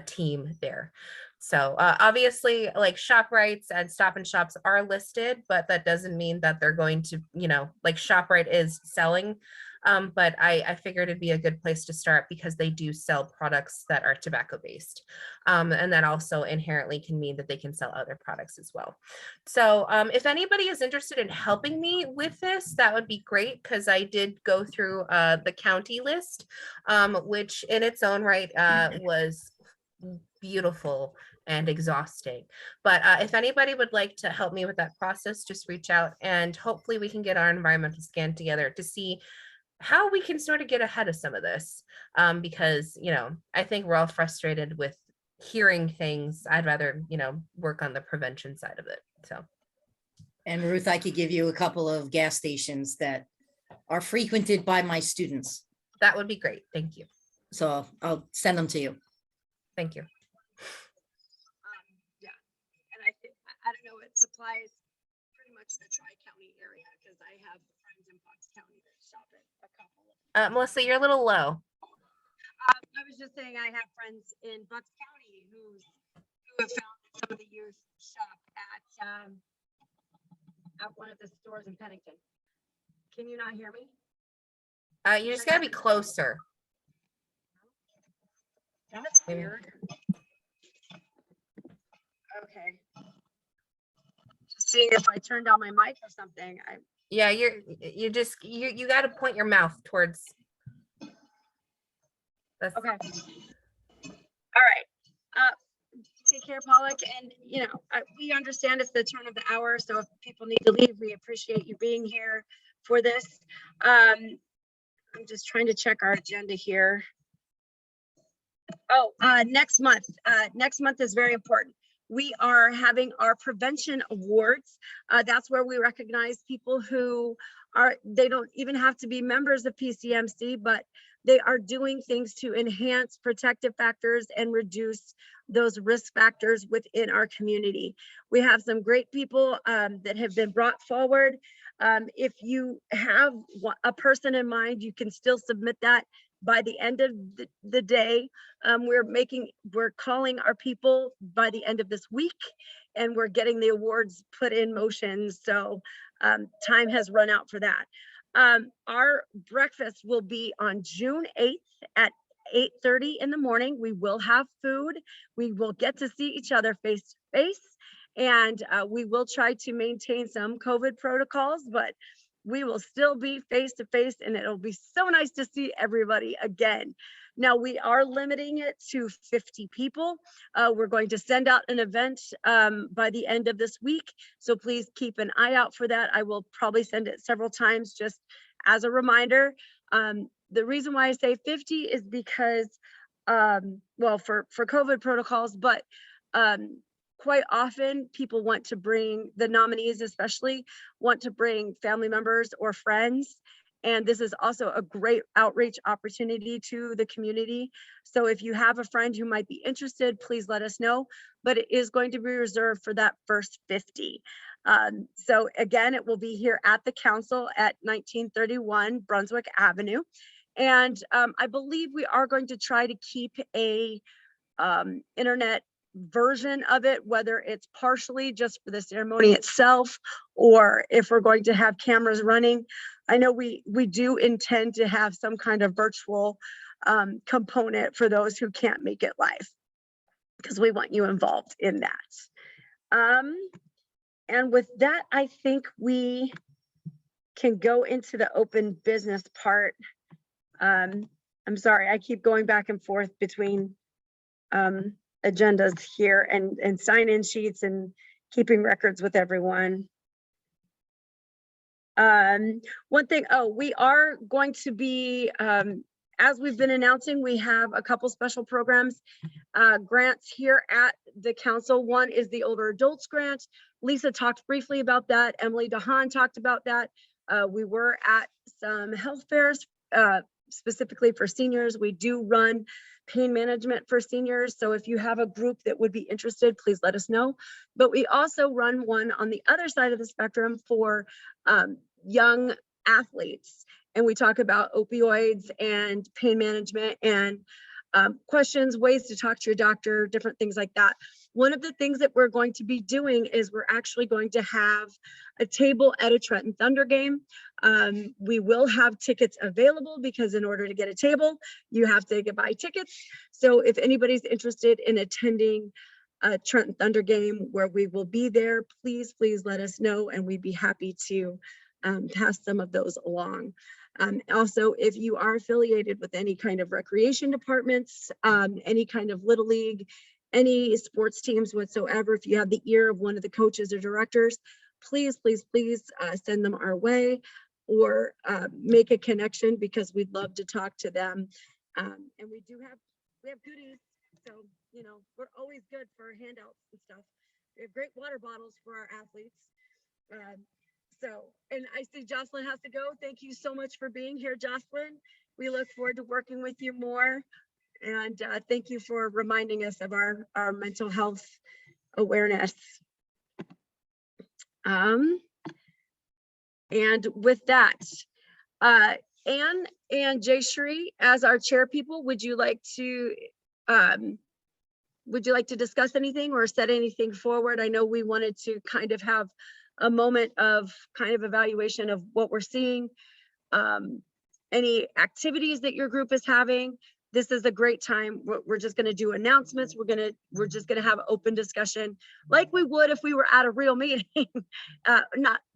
team there. So obviously, like ShopRites and Stop and Shops are listed, but that doesn't mean that they're going to, you know, like ShopRite is selling. But I figured it'd be a good place to start because they do sell products that are tobacco based. And that also inherently can mean that they can sell other products as well. So if anybody is interested in helping me with this, that would be great, because I did go through the county list, which in its own right was beautiful and exhausting. But if anybody would like to help me with that process, just reach out, and hopefully we can get our environmental scan together to see how we can sort of get ahead of some of this, because, you know, I think we're all frustrated with hearing things. I'd rather, you know, work on the prevention side of it. So. And Ruth, I could give you a couple of gas stations that are frequented by my students. That would be great. Thank you. So I'll send them to you. Thank you. Yeah, and I don't know, it supplies pretty much the Tri-County area, because I have friends in Bucks County that shop at a couple of. Melissa, you're a little low. I was just saying I have friends in Bucks County who have found that some of the youth shop at one of the stores in Pennington. Can you not hear me? You just gotta be closer. That's weird. Okay. Just seeing if I turn down my mic or something. Yeah, you got to point your mouth towards. That's okay. All right. Take care, Pollock. And you know, we understand it's the turn of the hour, so if people need to leave, we appreciate you being here for this. I'm just trying to check our agenda here. Oh, next month is very important. We are having our prevention awards. That's where we recognize people who they don't even have to be members of PCMC, but they are doing things to enhance protective factors and reduce those risk factors within our community. We have some great people that have been brought forward. If you have a person in mind, you can still submit that by the end of the day. We're calling our people by the end of this week, and we're getting the awards put in motion. So time has run out for that. Our breakfast will be on June 8th at 8:30 in the morning. We will have food. We will get to see each other face to face, and we will try to maintain some COVID protocols, but we will still be face to face, and it'll be so nice to see everybody again. Now, we are limiting it to 50 people. We're going to send out an event by the end of this week, so please keep an eye out for that. I will probably send it several times just as a reminder. The reason why I say 50 is because, well, for COVID protocols, but quite often people want to bring, the nominees especially, want to bring family members or friends. And this is also a great outreach opportunity to the community. So if you have a friend who might be interested, please let us know, but it is going to be reserved for that first 50. So again, it will be here at the council at 1931 Brunswick Avenue. And I believe we are going to try to keep a internet version of it, whether it's partially just for the ceremony itself, or if we're going to have cameras running. I know we do intend to have some kind of virtual component for those who can't make it live. because we want you involved in that. And with that, I think we can go into the open business part. I'm sorry, I keep going back and forth between agendas here and sign-in sheets and keeping records with everyone. One thing, we are going to be, as we've been announcing, we have a couple special programs, grants here at the council. One is the older adults grant. Lisa talked briefly about that. Emily DeHaan talked about that. We were at some health fairs, specifically for seniors. We do run pain management for seniors. So if you have a group that would be interested, please let us know. But we also run one on the other side of the spectrum for young athletes. And we talk about opioids and pain management and questions, ways to talk to your doctor, different things like that. One of the things that we're going to be doing is we're actually going to have a table at a Trenton Thunder game. We will have tickets available because in order to get a table, you have to buy tickets. So if anybody's interested in attending a Trenton Thunder game where we will be there, please let us know and we'd be happy to pass some of those along. Also, if you are affiliated with any kind of recreation departments, any kind of Little League, any sports teams whatsoever, if you have the ear of one of the coaches or directors, please send them our way or make a connection because we'd love to talk to them. And we have goodies. So, you know, we're always good for handouts and stuff. We have great water bottles for our athletes. And I see Jocelyn has to go. Thank you so much for being here, Jocelyn. We look forward to working with you more. And thank you for reminding us of our mental health awareness. And with that, Anne and Jayshree, as our chair people, would you like to discuss anything or set anything forward? I know we wanted to kind of have a moment of kind of evaluation of what we're seeing, any activities that your group is having. This is a great time. We're just going to do announcements. We're just going to have open discussion like we would if we were at a real meeting.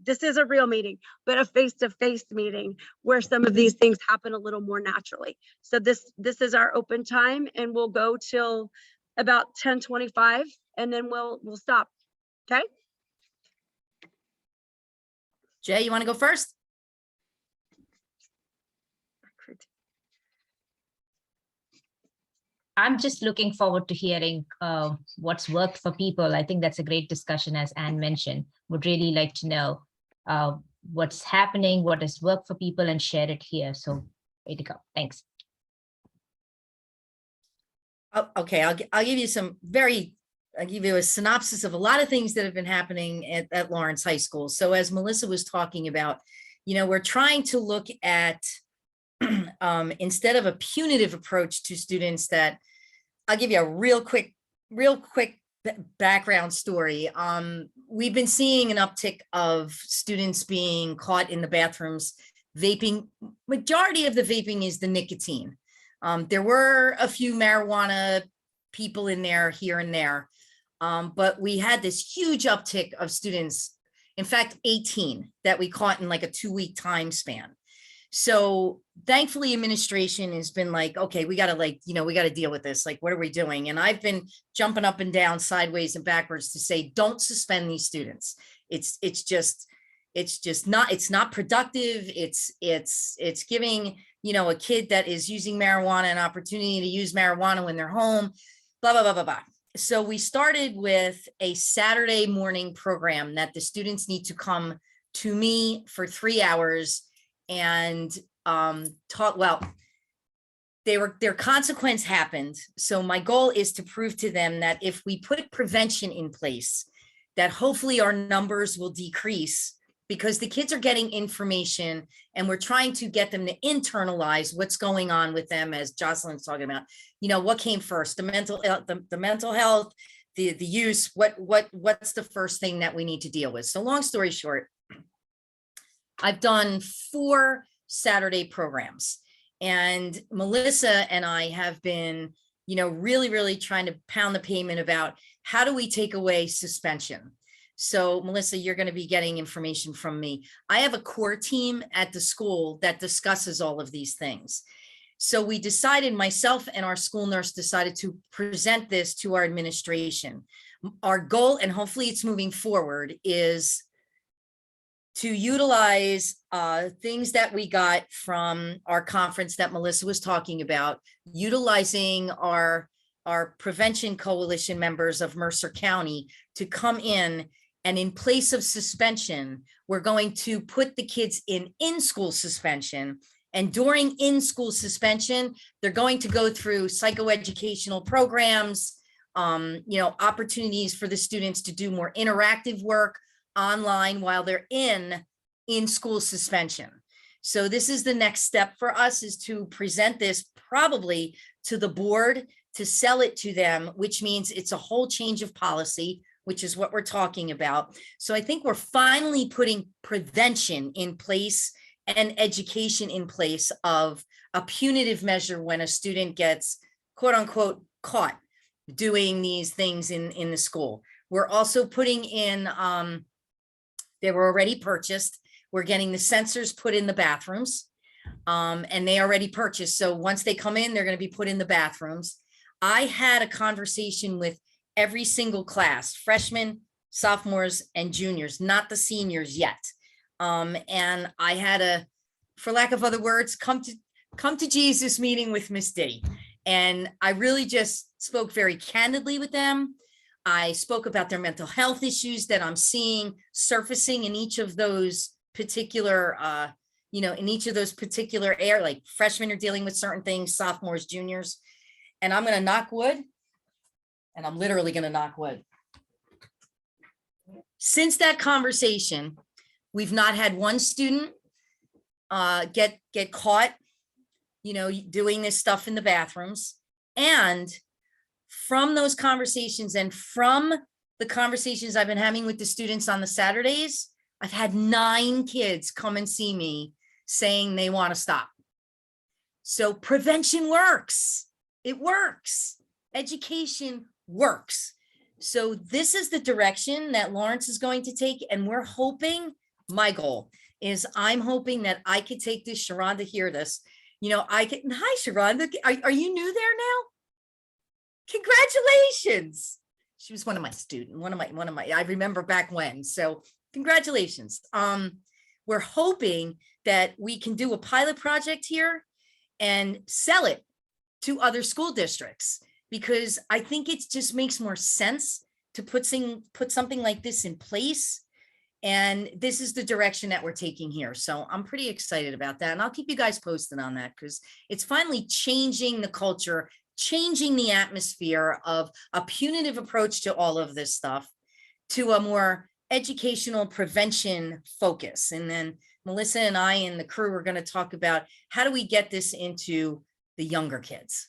This is a real meeting, but a face-to-face meeting where some of these things happen a little more naturally. So this is our open time and we'll go till about 10:25 and then we'll stop. Okay. Jay, you want to go first? I'm just looking forward to hearing what's worked for people. I think that's a great discussion, as Anne mentioned. Would really like to know what's happening, what has worked for people, and share it here. So way to go. Thanks. Okay, I'll give you a synopsis of a lot of things that have been happening at Lawrence High School. So as Melissa was talking about, you know, we're trying to look at instead of a punitive approach to students that I'll give you a real quick background story. We've been seeing an uptick of students being caught in the bathrooms vaping. Majority of the vaping is the nicotine. There were a few marijuana people in there here and there, but we had this huge uptick of students, in fact, 18 that we caught in like a 2-week time span. So thankfully administration has been like, okay, we got to deal with this. Like, what are we doing? And I've been jumping up and down, sideways and backwards to say, don't suspend these students. It's not productive. It's giving, you know, a kid that is using marijuana an opportunity to use marijuana when they're home, blah, blah, blah, blah, blah. So we started with a Saturday morning program that the students need to come to me for 3 hours and talk. Well, their consequence happened. So my goal is to prove to them that if we put prevention in place, that hopefully our numbers will decrease because the kids are getting information and we're trying to get them to internalize what's going on with them, as Jocelyn's talking about. You know, what came first, the mental health, the use, what's the first thing that we need to deal with? So long story short, I've done 4 Saturday programs and Melissa and I have been, really trying to pound the pavement about how do we take away suspension. So Melissa, you're going to be getting information from me. I have a core team at the school that discusses all of these things. So we decided, myself and our school nurse decided to present this to our administration. Our goal, and hopefully it's moving forward, is to utilize things that we got from our conference that Melissa was talking about, utilizing our prevention coalition members of Mercer County to come in place of suspension, we're going to put the kids in school suspension. And during in-school suspension, they're going to go through psychoeducational programs, opportunities for the students to do more interactive work online while they're in school suspension. So this is the next step for us, is to present this probably to the board, to sell it to them, which means it's a whole change of policy, which is what we're talking about. So I think we're finally putting prevention in place and education in place of a punitive measure when a student gets quote unquote caught doing these things in the school. We're also putting in, they were already purchased. We're getting the sensors put in the bathrooms, and they already purchased. So once they come in, they're going to be put in the bathrooms. I had a conversation with every single class, freshmen, sophomores, and juniors, not the seniors yet. And I had a, for lack of other words, come to Jesus meeting with Miss Diddy. And I really just spoke very candidly with them. I spoke about their mental health issues that I'm seeing surfacing in each of those particular, areas, like freshmen are dealing with certain things, sophomores, juniors. And I'm going to knock wood, and I'm literally going to knock wood. Since that conversation, we've not had one student get caught, doing this stuff in the bathrooms. And from those conversations and from the conversations I've been having with the students on the Saturdays, I've had 9 kids come and see me saying they want to stop. So prevention works. It works. Education works. So this is the direction that Lawrence is going to take. And we're hoping, my goal is I'm hoping that I could take this, Sharonda, hear this. Hi, Sharonda, are you new there now? Congratulations. She was one of my students, one of my, I remember back when, so congratulations. We're hoping that we can do a pilot project here and sell it to other school districts, because I think it just makes more sense to put something like this in place. And this is the direction that we're taking here. So I'm pretty excited about that. And I'll keep you guys posted on that, because it's finally changing the culture, changing the atmosphere of a punitive approach to all of this stuff to a more educational prevention focus. And then Melissa and I and the crew are going to talk about how do we get this into the younger kids.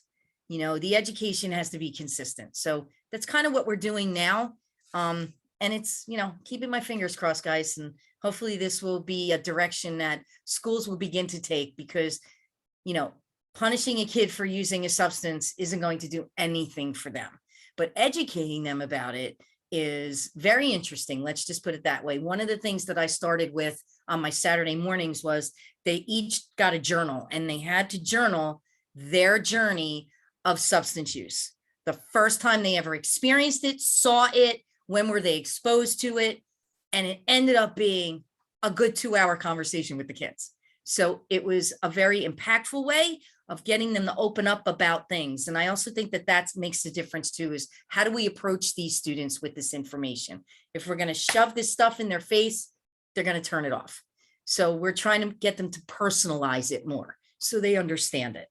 The education has to be consistent. So that's kind of what we're doing now. And it's, keeping my fingers crossed, guys. And hopefully this will be a direction that schools will begin to take, because, punishing a kid for using a substance isn't going to do anything for them. But educating them about it is very interesting. Let's just put it that way. One of the things that I started with on my Saturday mornings was they each got a journal, and they had to journal their journey of substance use. The first time they ever experienced it, saw it, when were they exposed to it? And it ended up being a good 2-hour conversation with the kids. So it was a very impactful way of getting them to open up about things. And I also think that makes a difference too, is how do we approach these students with this information? If we're going to shove this stuff in their face, they're going to turn it off. So we're trying to get them to personalize it more so they understand it.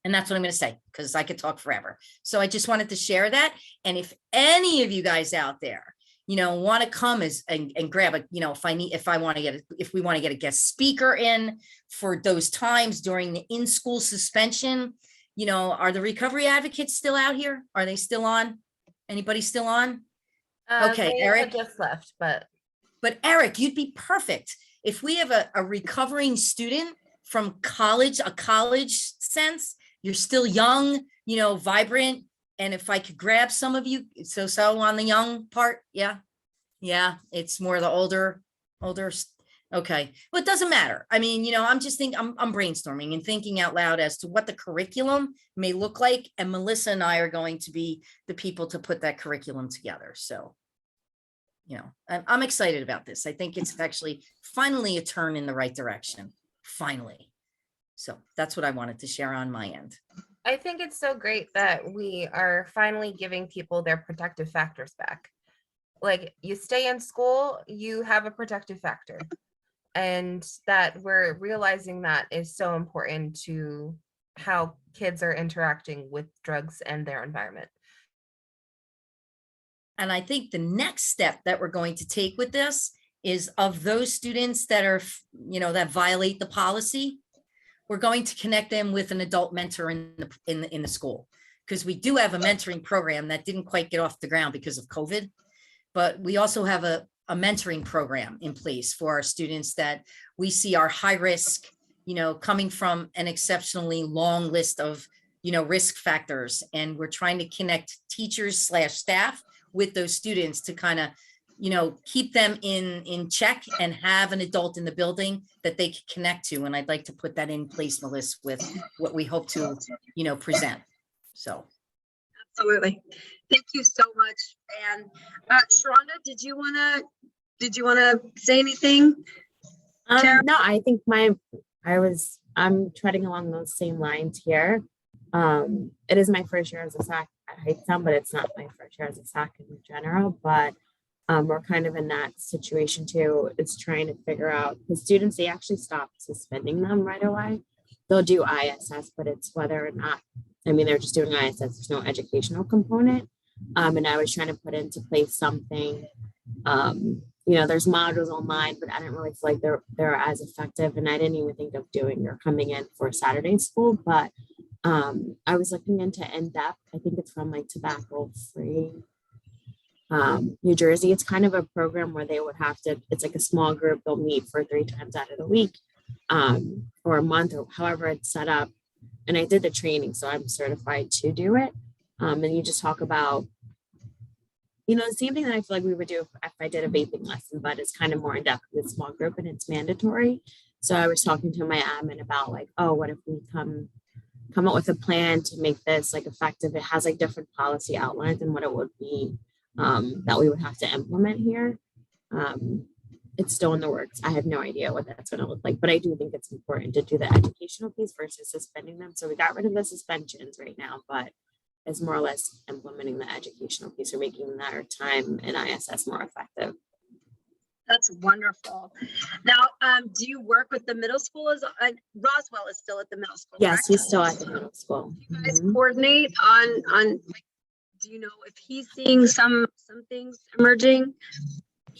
And that's what I'm going to say, because I could talk forever. So I just wanted to share that. And if any of you guys out there, want to come and grab a, if we want to get a guest speaker in for those times during the in-school suspension, are the recovery advocates still out here? Are they still on? Anybody still on? Okay, Eric just left, but Eric, you'd be perfect. If we have a recovering student from college, a college sense, you're still young, vibrant. And if I could grab some of you, so on the young part, yeah, it's more the older. Okay, well, it doesn't matter. I mean, I'm just I'm brainstorming and thinking out loud as to what the curriculum may look like. And Melissa and I are going to be the people to put that curriculum together. So, I'm excited about this. I think it's actually finally a turn in the right direction. Finally. So that's what I wanted to share on my end. I think it's so great that we are finally giving people their protective factors back. Like, you stay in school, you have a protective factor. And that we're realizing that is so important to how kids are interacting with drugs and their environment. And I think the next step that we're going to take with this is, of those students that are, that violate the policy, we're going to connect them with an adult mentor in the school, because we do have a mentoring program that didn't quite get off the ground because of COVID, but we also have a mentoring program in place for our students that we see are high risk, coming from an exceptionally long list of, risk factors. And we're trying to connect teachers/staff with those students to kind of, keep them in check and have an adult in the building that they can connect to. And I'd like to put that in place, Melissa, with what we hope to, present. So. Absolutely. Thank you so much. And Sharonda, did you wanna say anything? No, I think I'm treading along those same lines here. It is my first year as a SAC at Hightstown, but it's not my first year as a SAC in general. But we're kind of in that situation too. It's trying to figure out the students, they actually stopped suspending them right away. They'll do ISS, but it's whether or not, they're just doing ISS. There's no educational component. And I was trying to put into place something, there's modules online, but I didn't really feel like they're as effective. And I didn't even think of doing or coming in for Saturday school, but I was looking into in-depth. I think it's from Tobacco Free New Jersey. It's kind of a program where they would have to, it's like a small group, they'll meet for 3 times out of the week, or a month, or however it's set up. And I did the training, so I'm certified to do it. And you just talk about, the same thing that I feel like we would do if I did a vaping lesson, but it's kind of more in depth with a small group and it's mandatory. So I was talking to my admin about what if we come up with a plan to make this effective. It has different policy outlines and what it would be that we would have to implement here. It's still in the works. I have no idea what that's going to look like, but I do think it's important to do the educational piece versus suspending them. So we got rid of the suspensions right now, but it's more or less implementing the educational piece or making their time in ISS more effective. That's wonderful. Now, do you work with the middle school? Roswell is still at the middle school? Yes, correct? he's still at the middle school. Do you guys coordinate on do you know if he's seeing some things emerging?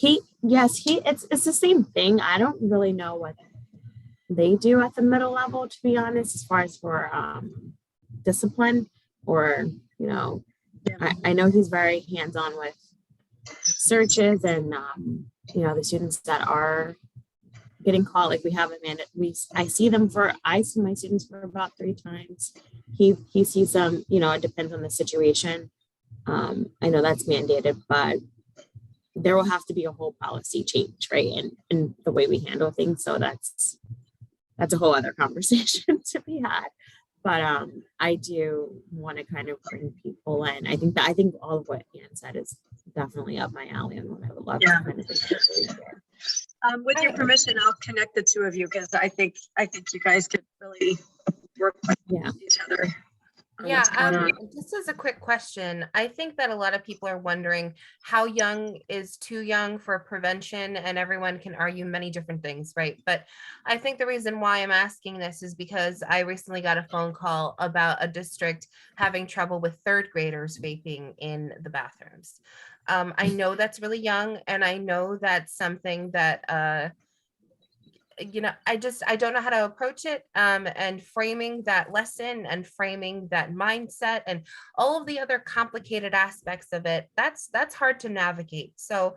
It's the same thing. I don't really know what they do at the middle level, to be honest, as far as for discipline or, I know he's very hands-on with searches and, the students that are getting caught, we have I see my students for about 3 times. He sees them, it depends on the situation. I know that's mandated, but there will have to be a whole policy change, right? And the way we handle things. So that's a whole other conversation to be had. But I do want to kind of bring people in. I think all of what Ann said is definitely up my alley and what I would love to kind of do. With your permission, I'll connect the 2 of you because I think you guys could really work with each other. Yeah, just as a quick question, I think that a lot of people are wondering how young is too young for prevention, and everyone can argue many different things, right? But I think the reason why I'm asking this is because I recently got a phone call about a district having trouble with 3rd graders vaping in the bathrooms. I know that's really young, and I know that's something that I don't know how to approach it, and framing that lesson and framing that mindset and all of the other complicated aspects of it, that's hard to navigate. So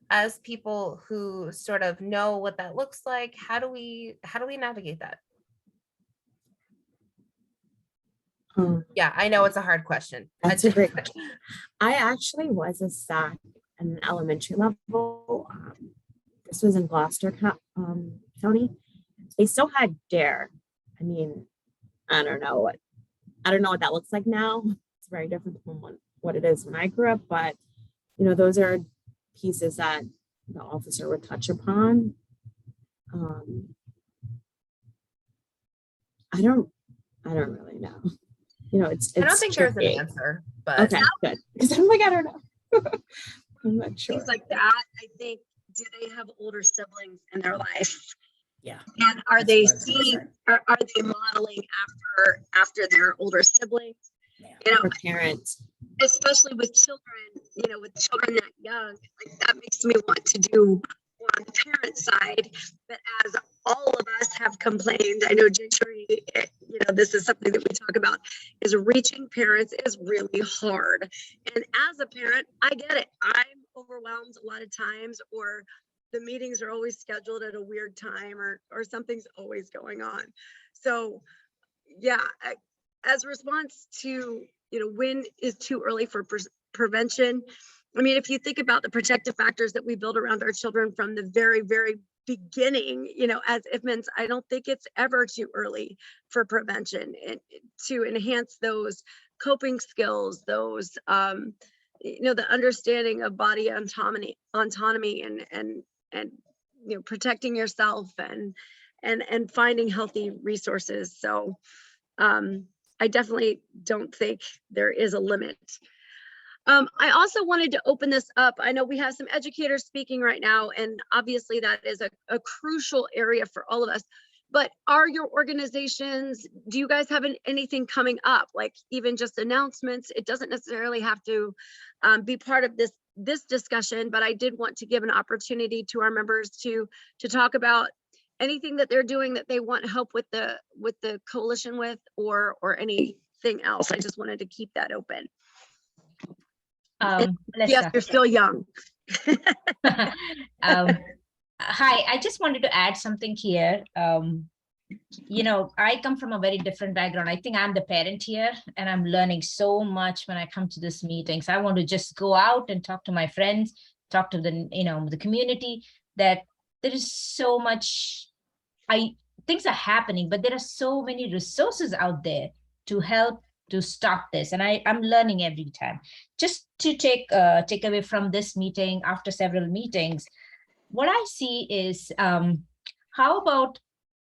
as people who sort of know what that looks like, how do we navigate that? Yeah, I know it's a hard question. That's a great question. I actually was a SAC at an elementary level. This was in Gloucester County. They still had DARE. I mean, I don't know what that looks like now. It's very different from what it is when I grew up, but you know, those are pieces that the officer would touch upon. I don't really know. You know, it's I don't think there's tricky. an answer, but Okay, good. Because I'm like, I don't know. I'm not sure. Things like that, I think, do they have older siblings in their life? Yeah. And are they seeing, are they modeling after their older siblings? You know, Or parents. especially with children, you know, with children that young, like that makes me want to do more on the parent side. But as all of us have complained, I know Gentry, you know, this is something that we talk about, is reaching parents is really hard. And as a parent, I get it. I'm overwhelmed a lot of times, or the meetings are always scheduled at a weird time, or something's always going on. So yeah, as a response to, you know, when is too early for prevention? I mean, if you think about the protective factors that we build around our children from the very, very beginning, you know, as infants, I don't think it's ever too early for prevention and to enhance those coping skills, those, you know, the understanding of body autonomy and, you know, protecting yourself and finding healthy resources. So, I definitely don't think there is a limit. I also wanted to open this up. I know we have some educators speaking right now, and obviously that is a crucial area for all of us. But are your organizations, do you guys have anything coming up, like even just announcements? It doesn't necessarily have to be part of this discussion, but I did want to give an opportunity to our members to talk about anything that they're doing that they want help with the coalition with, or anything else. I just wanted to keep that open. Yes, Melissa. you're still young. Hi, I just wanted to add something here. You know, I come from a very different background. I think I'm the parent here, and I'm learning so much when I come to this meeting. So I want to just go out and talk to my friends, talk to the, you know, the community, that there is so much, things are happening, but there are so many resources out there to help to stop this. And I'm learning every time. Just to take away from this meeting, after several meetings, what I see is, how about,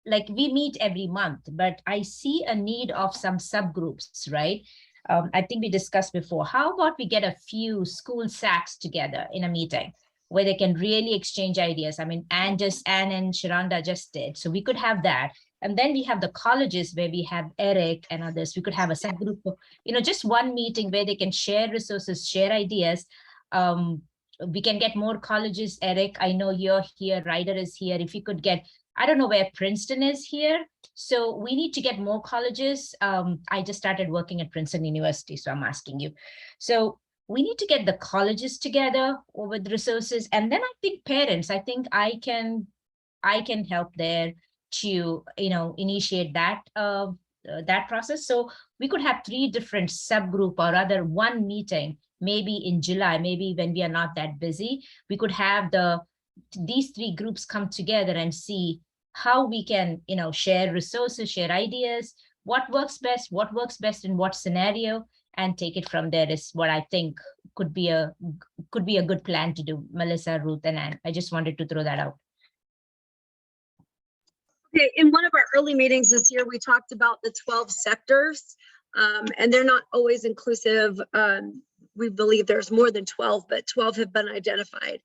like, we meet every month, but I see a need of some subgroups, right? I think we discussed before. How about we get a few school SACs together in a meeting where they can really exchange ideas? I mean, Anne and Sharonda just did. So we could have that. And then we have the colleges where we have Eric and others. We could have a subgroup of, you know, just one meeting where they can share resources, share ideas. We can get more colleges. Eric, I know you're here, Ryder is here. If you could get, I don't know where Princeton is here. So we need to get more colleges. I just started working at Princeton University, so I'm asking you. So we need to get the colleges together with resources. And then I think parents, I think I can help there to, you know, initiate that process. So we could have 3 different subgroup, or rather one meeting, maybe in July, maybe when we are not that busy, we could have these 3 groups come together and see how we can, you know, share resources, share ideas, what works best in what scenario, and take it from there is what I think could be a good plan to do. Melissa, Ruth, and Anne. I just wanted to throw that out. Okay, in one of our early meetings this year, we talked about the 12 sectors, and they're not always inclusive. We believe there's more than 12, but 12 have been identified.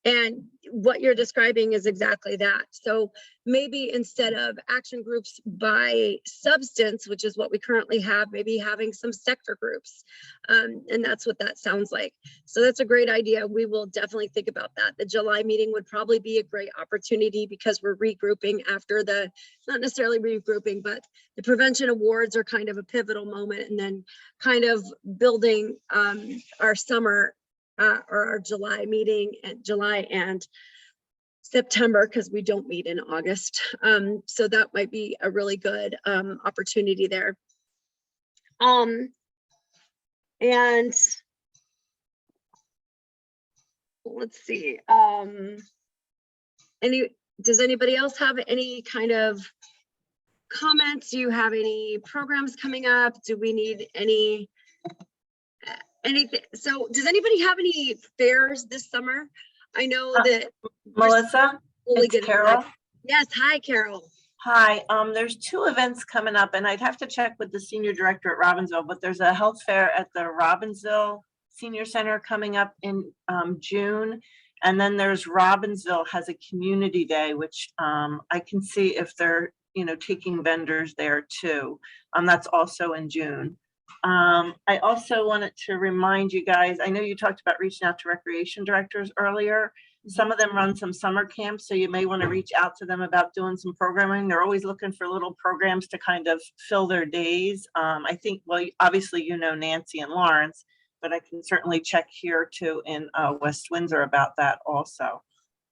And what you're describing is exactly that. So maybe instead of action groups by substance, which is what we currently have, maybe having some sector groups. And that's what that sounds like. So that's a great idea. We will definitely think about that. The July meeting would probably be a great opportunity because we're regrouping after not necessarily regrouping, but the prevention awards are kind of a pivotal moment, and then kind of building our summer or our July meeting at July and September, because we don't meet in August. So that might be a really good opportunity there. And let's see, does anybody else have any kind of comments? Do you have any programs coming up? Do we need anything? So does anybody have any fairs this summer? I know that Melissa, it's Carol. Yes, hi, Carol. Hi, there's 2 events coming up, and I'd have to check with the senior director at Robbinsville, but there's a health fair at the Robbinsville Senior Center coming up in June. And then there's Robbinsville has a community day, which I can see if they're, taking vendors there too. That's also in June. I also wanted to remind you guys, I know you talked about reaching out to recreation directors earlier. Some of them run some summer camps, so you may want to reach out to them about doing some programming. They're always looking for little programs to kind of fill their days. I think, well, obviously, Nancy and Lawrence, but I can certainly check here too in West Windsor about that also.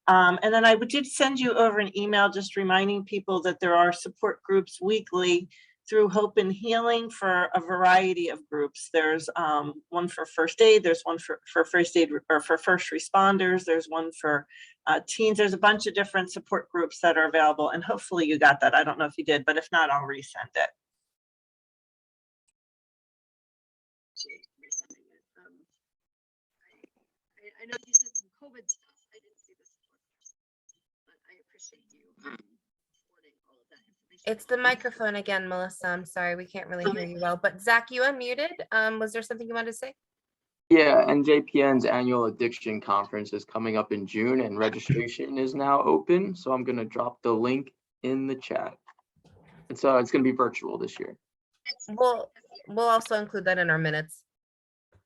And then I did send you over an email just reminding people that there are support groups weekly through Hope and Healing for a variety of groups. There's one for first aid, there's one for first aid or for first responders, there's one for teens. There's a bunch of different support groups that are available, and hopefully you got that. I don't know if you did, but if not, I'll resend it. I know you said some COVID stuff. I didn't see this, but I appreciate you forwarding all of that information. It's the microphone again, Melissa. I'm sorry, we can't really hear you well. But Zach, you unmuted. Was there something you wanted to say? Yeah, NJPN's annual addiction conference is coming up in June, and registration is now open. So I'm going to drop the link in the chat. It's going to be virtual this year. We'll also include that in our minutes.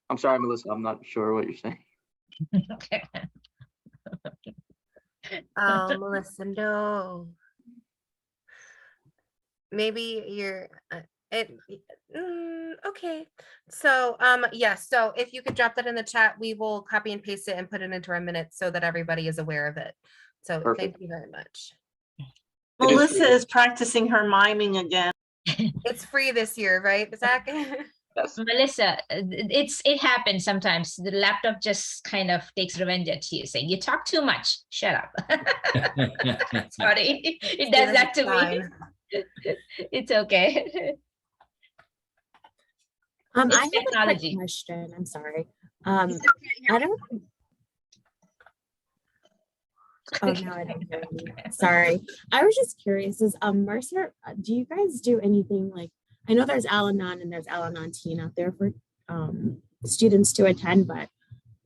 I'm sorry, Melissa, I'm not sure what you're saying. Oh, Melissa, no. Maybe you're okay. So yes, so if you could drop that in the chat, we will copy and paste it and put it into our minutes so that everybody is aware of it. So Perfect. Thank you very much. Melissa is practicing her miming again. It's free this year, right, Zach? Yes. Melissa, it happens sometimes. The laptop just kind of takes revenge at you, saying you talk too much. Shut up. Sorry, it does that to me. It's okay. I It's have technology. a quick question. I'm sorry. I don't. Oh no, I don't hear you. Sorry. I was just curious. Is Mercer? Do you guys do anything like? I know there's Al-Anon and there's Al-Anon Teen out there for students to attend, but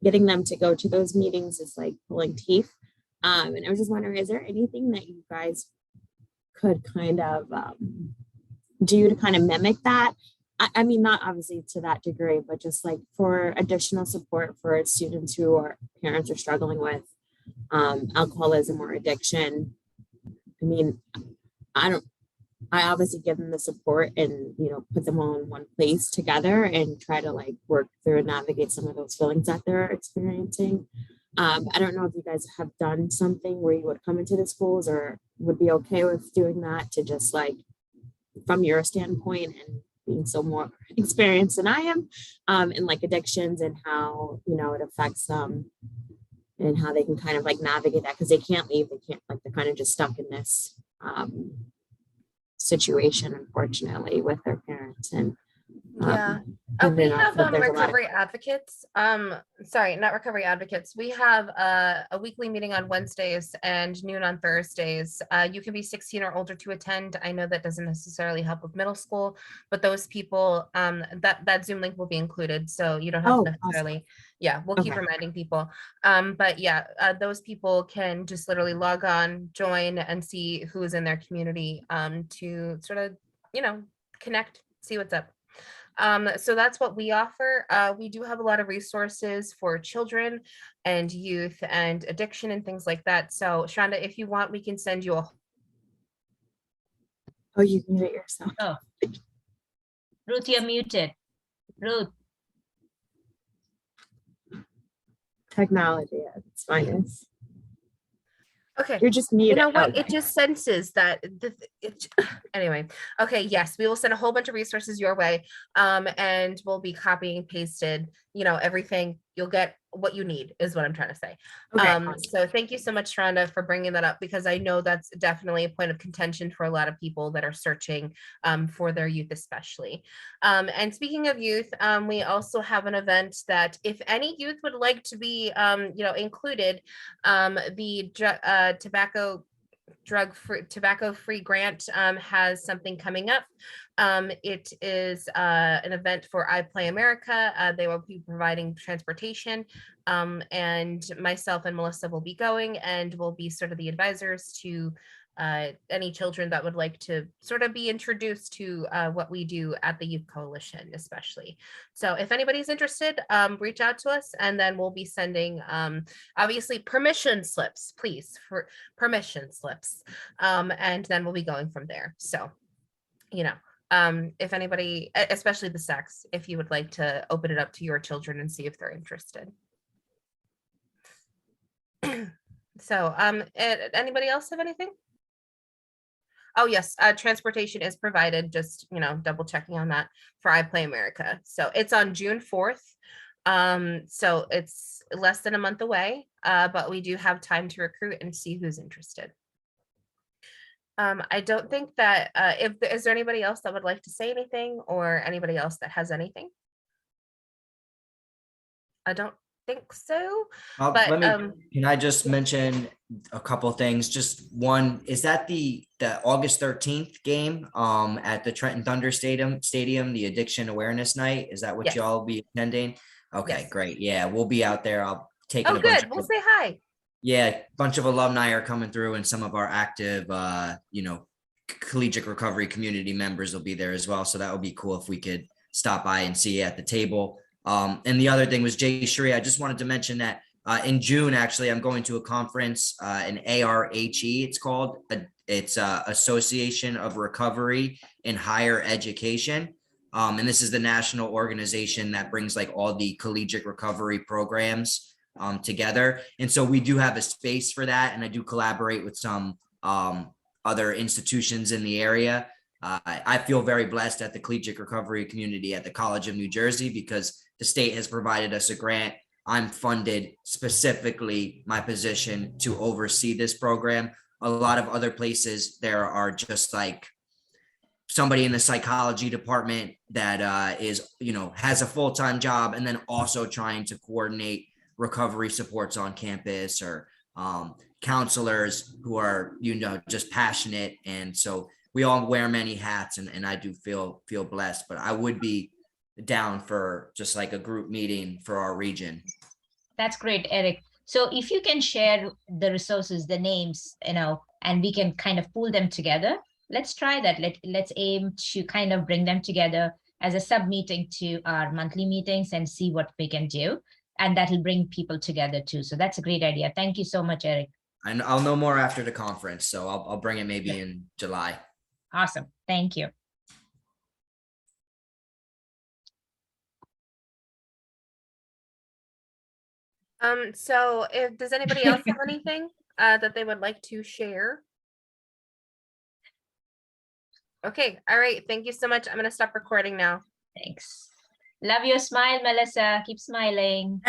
getting them to go to those meetings is like pulling teeth. And I was just wondering, is there anything that you guys could kind of do to kind of mimic that? I mean, not obviously to that degree, but just like for additional support for students who are parents are struggling with alcoholism or addiction. I mean, I obviously give them the support and, put them all in one place together and try to like work through and navigate some of those feelings that they're experiencing. I don't know if you guys have done something where you would come into the schools or would be okay with doing that, to just like, from your standpoint and being so more experienced than I am, in like addictions and how, it affects them and how they can kind of like navigate that, because they can't leave. They're kind of just stuck in this situation, unfortunately, with their parents. And yeah, we have recovery advocates. Sorry, not recovery advocates. We have a weekly meeting on Wednesdays and noon on Thursdays. You can be 16 or older to attend. I know that doesn't necessarily help with middle school, but those people, that Zoom link will be included, so you don't have to necessarily. Awesome. Yeah, we'll keep reminding people. But yeah, those people can just literally log on, join, and see who is in their community to sort of, connect, see what's up. So that's what we offer. We do have a lot of resources for children and youth and addiction and things like that. So Shonda, if you want, we can send you a. Oh, you can do it yourself. Oh, Ruth, you're muted. Ruth. Technology at its finest. Okay. You just need You know it. what? Okay. It just senses that anyway. Okay, yes, we will send a whole bunch of resources your way. And we'll be copying and pasted, everything. You'll get what you need is what I'm trying to say. Okay. So thank you so much, Rhonda, for bringing that up, because I know that's definitely a point of contention for a lot of people that are searching for their youth, especially. And speaking of youth, we also have an event that if any youth would like to be, included, the tobacco free grant has something coming up. It is an event for I Play America. They will be providing transportation, and myself and Melissa will be going, and we'll be sort of the advisors to any children that would like to sort of be introduced to what we do at the Youth Coalition, especially. So if anybody's interested, reach out to us, and then we'll be sending obviously permission slips, please, for permission slips, and then we'll be going from there. So, if anybody, especially the sex, if you would like to open it up to your children and see if they're interested. So, anybody else have anything? Oh, yes, transportation is provided, just, double checking on that for I Play America. So it's on June 4th. So it's less than a month away, but we do have time to recruit and see who's interested. I don't think that, is there anybody else that would like to say anything, or anybody else that has anything? I don't think so, but can I just mention a couple of things? Just one, is that the August 13th game at the Trenton Thunder Stadium, the Addiction Awareness Night? Is that what Yes. y'all be attending? Okay, Yes. Great. Yeah, we'll be out there. I'll take oh, good. We'll say hi. Yeah, a bunch of alumni are coming through, and some of our active collegiate recovery community members will be there as well. So that would be cool if we could stop by and see you at the table. And the other thing was, Jay Shree, I just wanted to mention that in June, actually, I'm going to a conference, an ARHE, it's called. It's Association of Recovery in Higher Education. And this is the national organization that brings like all the collegiate recovery programs together. And so we do have a space for that. And I do collaborate with some other institutions in the area. I feel very blessed at the collegiate recovery community at the College of New Jersey, because the state has provided us a grant. I'm funded specifically my position to oversee this program. A lot of other places, there are just like somebody in the psychology department that is, has a full-time job and then also trying to coordinate recovery supports on campus, or counselors who are, just passionate. And so we all wear many hats, and I do feel blessed, but I would be down for just like a group meeting for our region. That's great, Eric. So if you can share the resources, the names, and we can kind of pull them together, let's try that. Let's aim to kind of bring them together as a sub meeting to our monthly meetings and see what we can do. And that'll bring people together too. So that's a great idea. Thank you so much, Eric. And I'll know more after the conference, so I'll bring it maybe in July. Awesome. Thank you. So does anybody else have anything that they would like to share? Okay. All right. Thank you so much. I'm going to stop recording now. Thanks. Love your smile, Melissa. Keep smiling.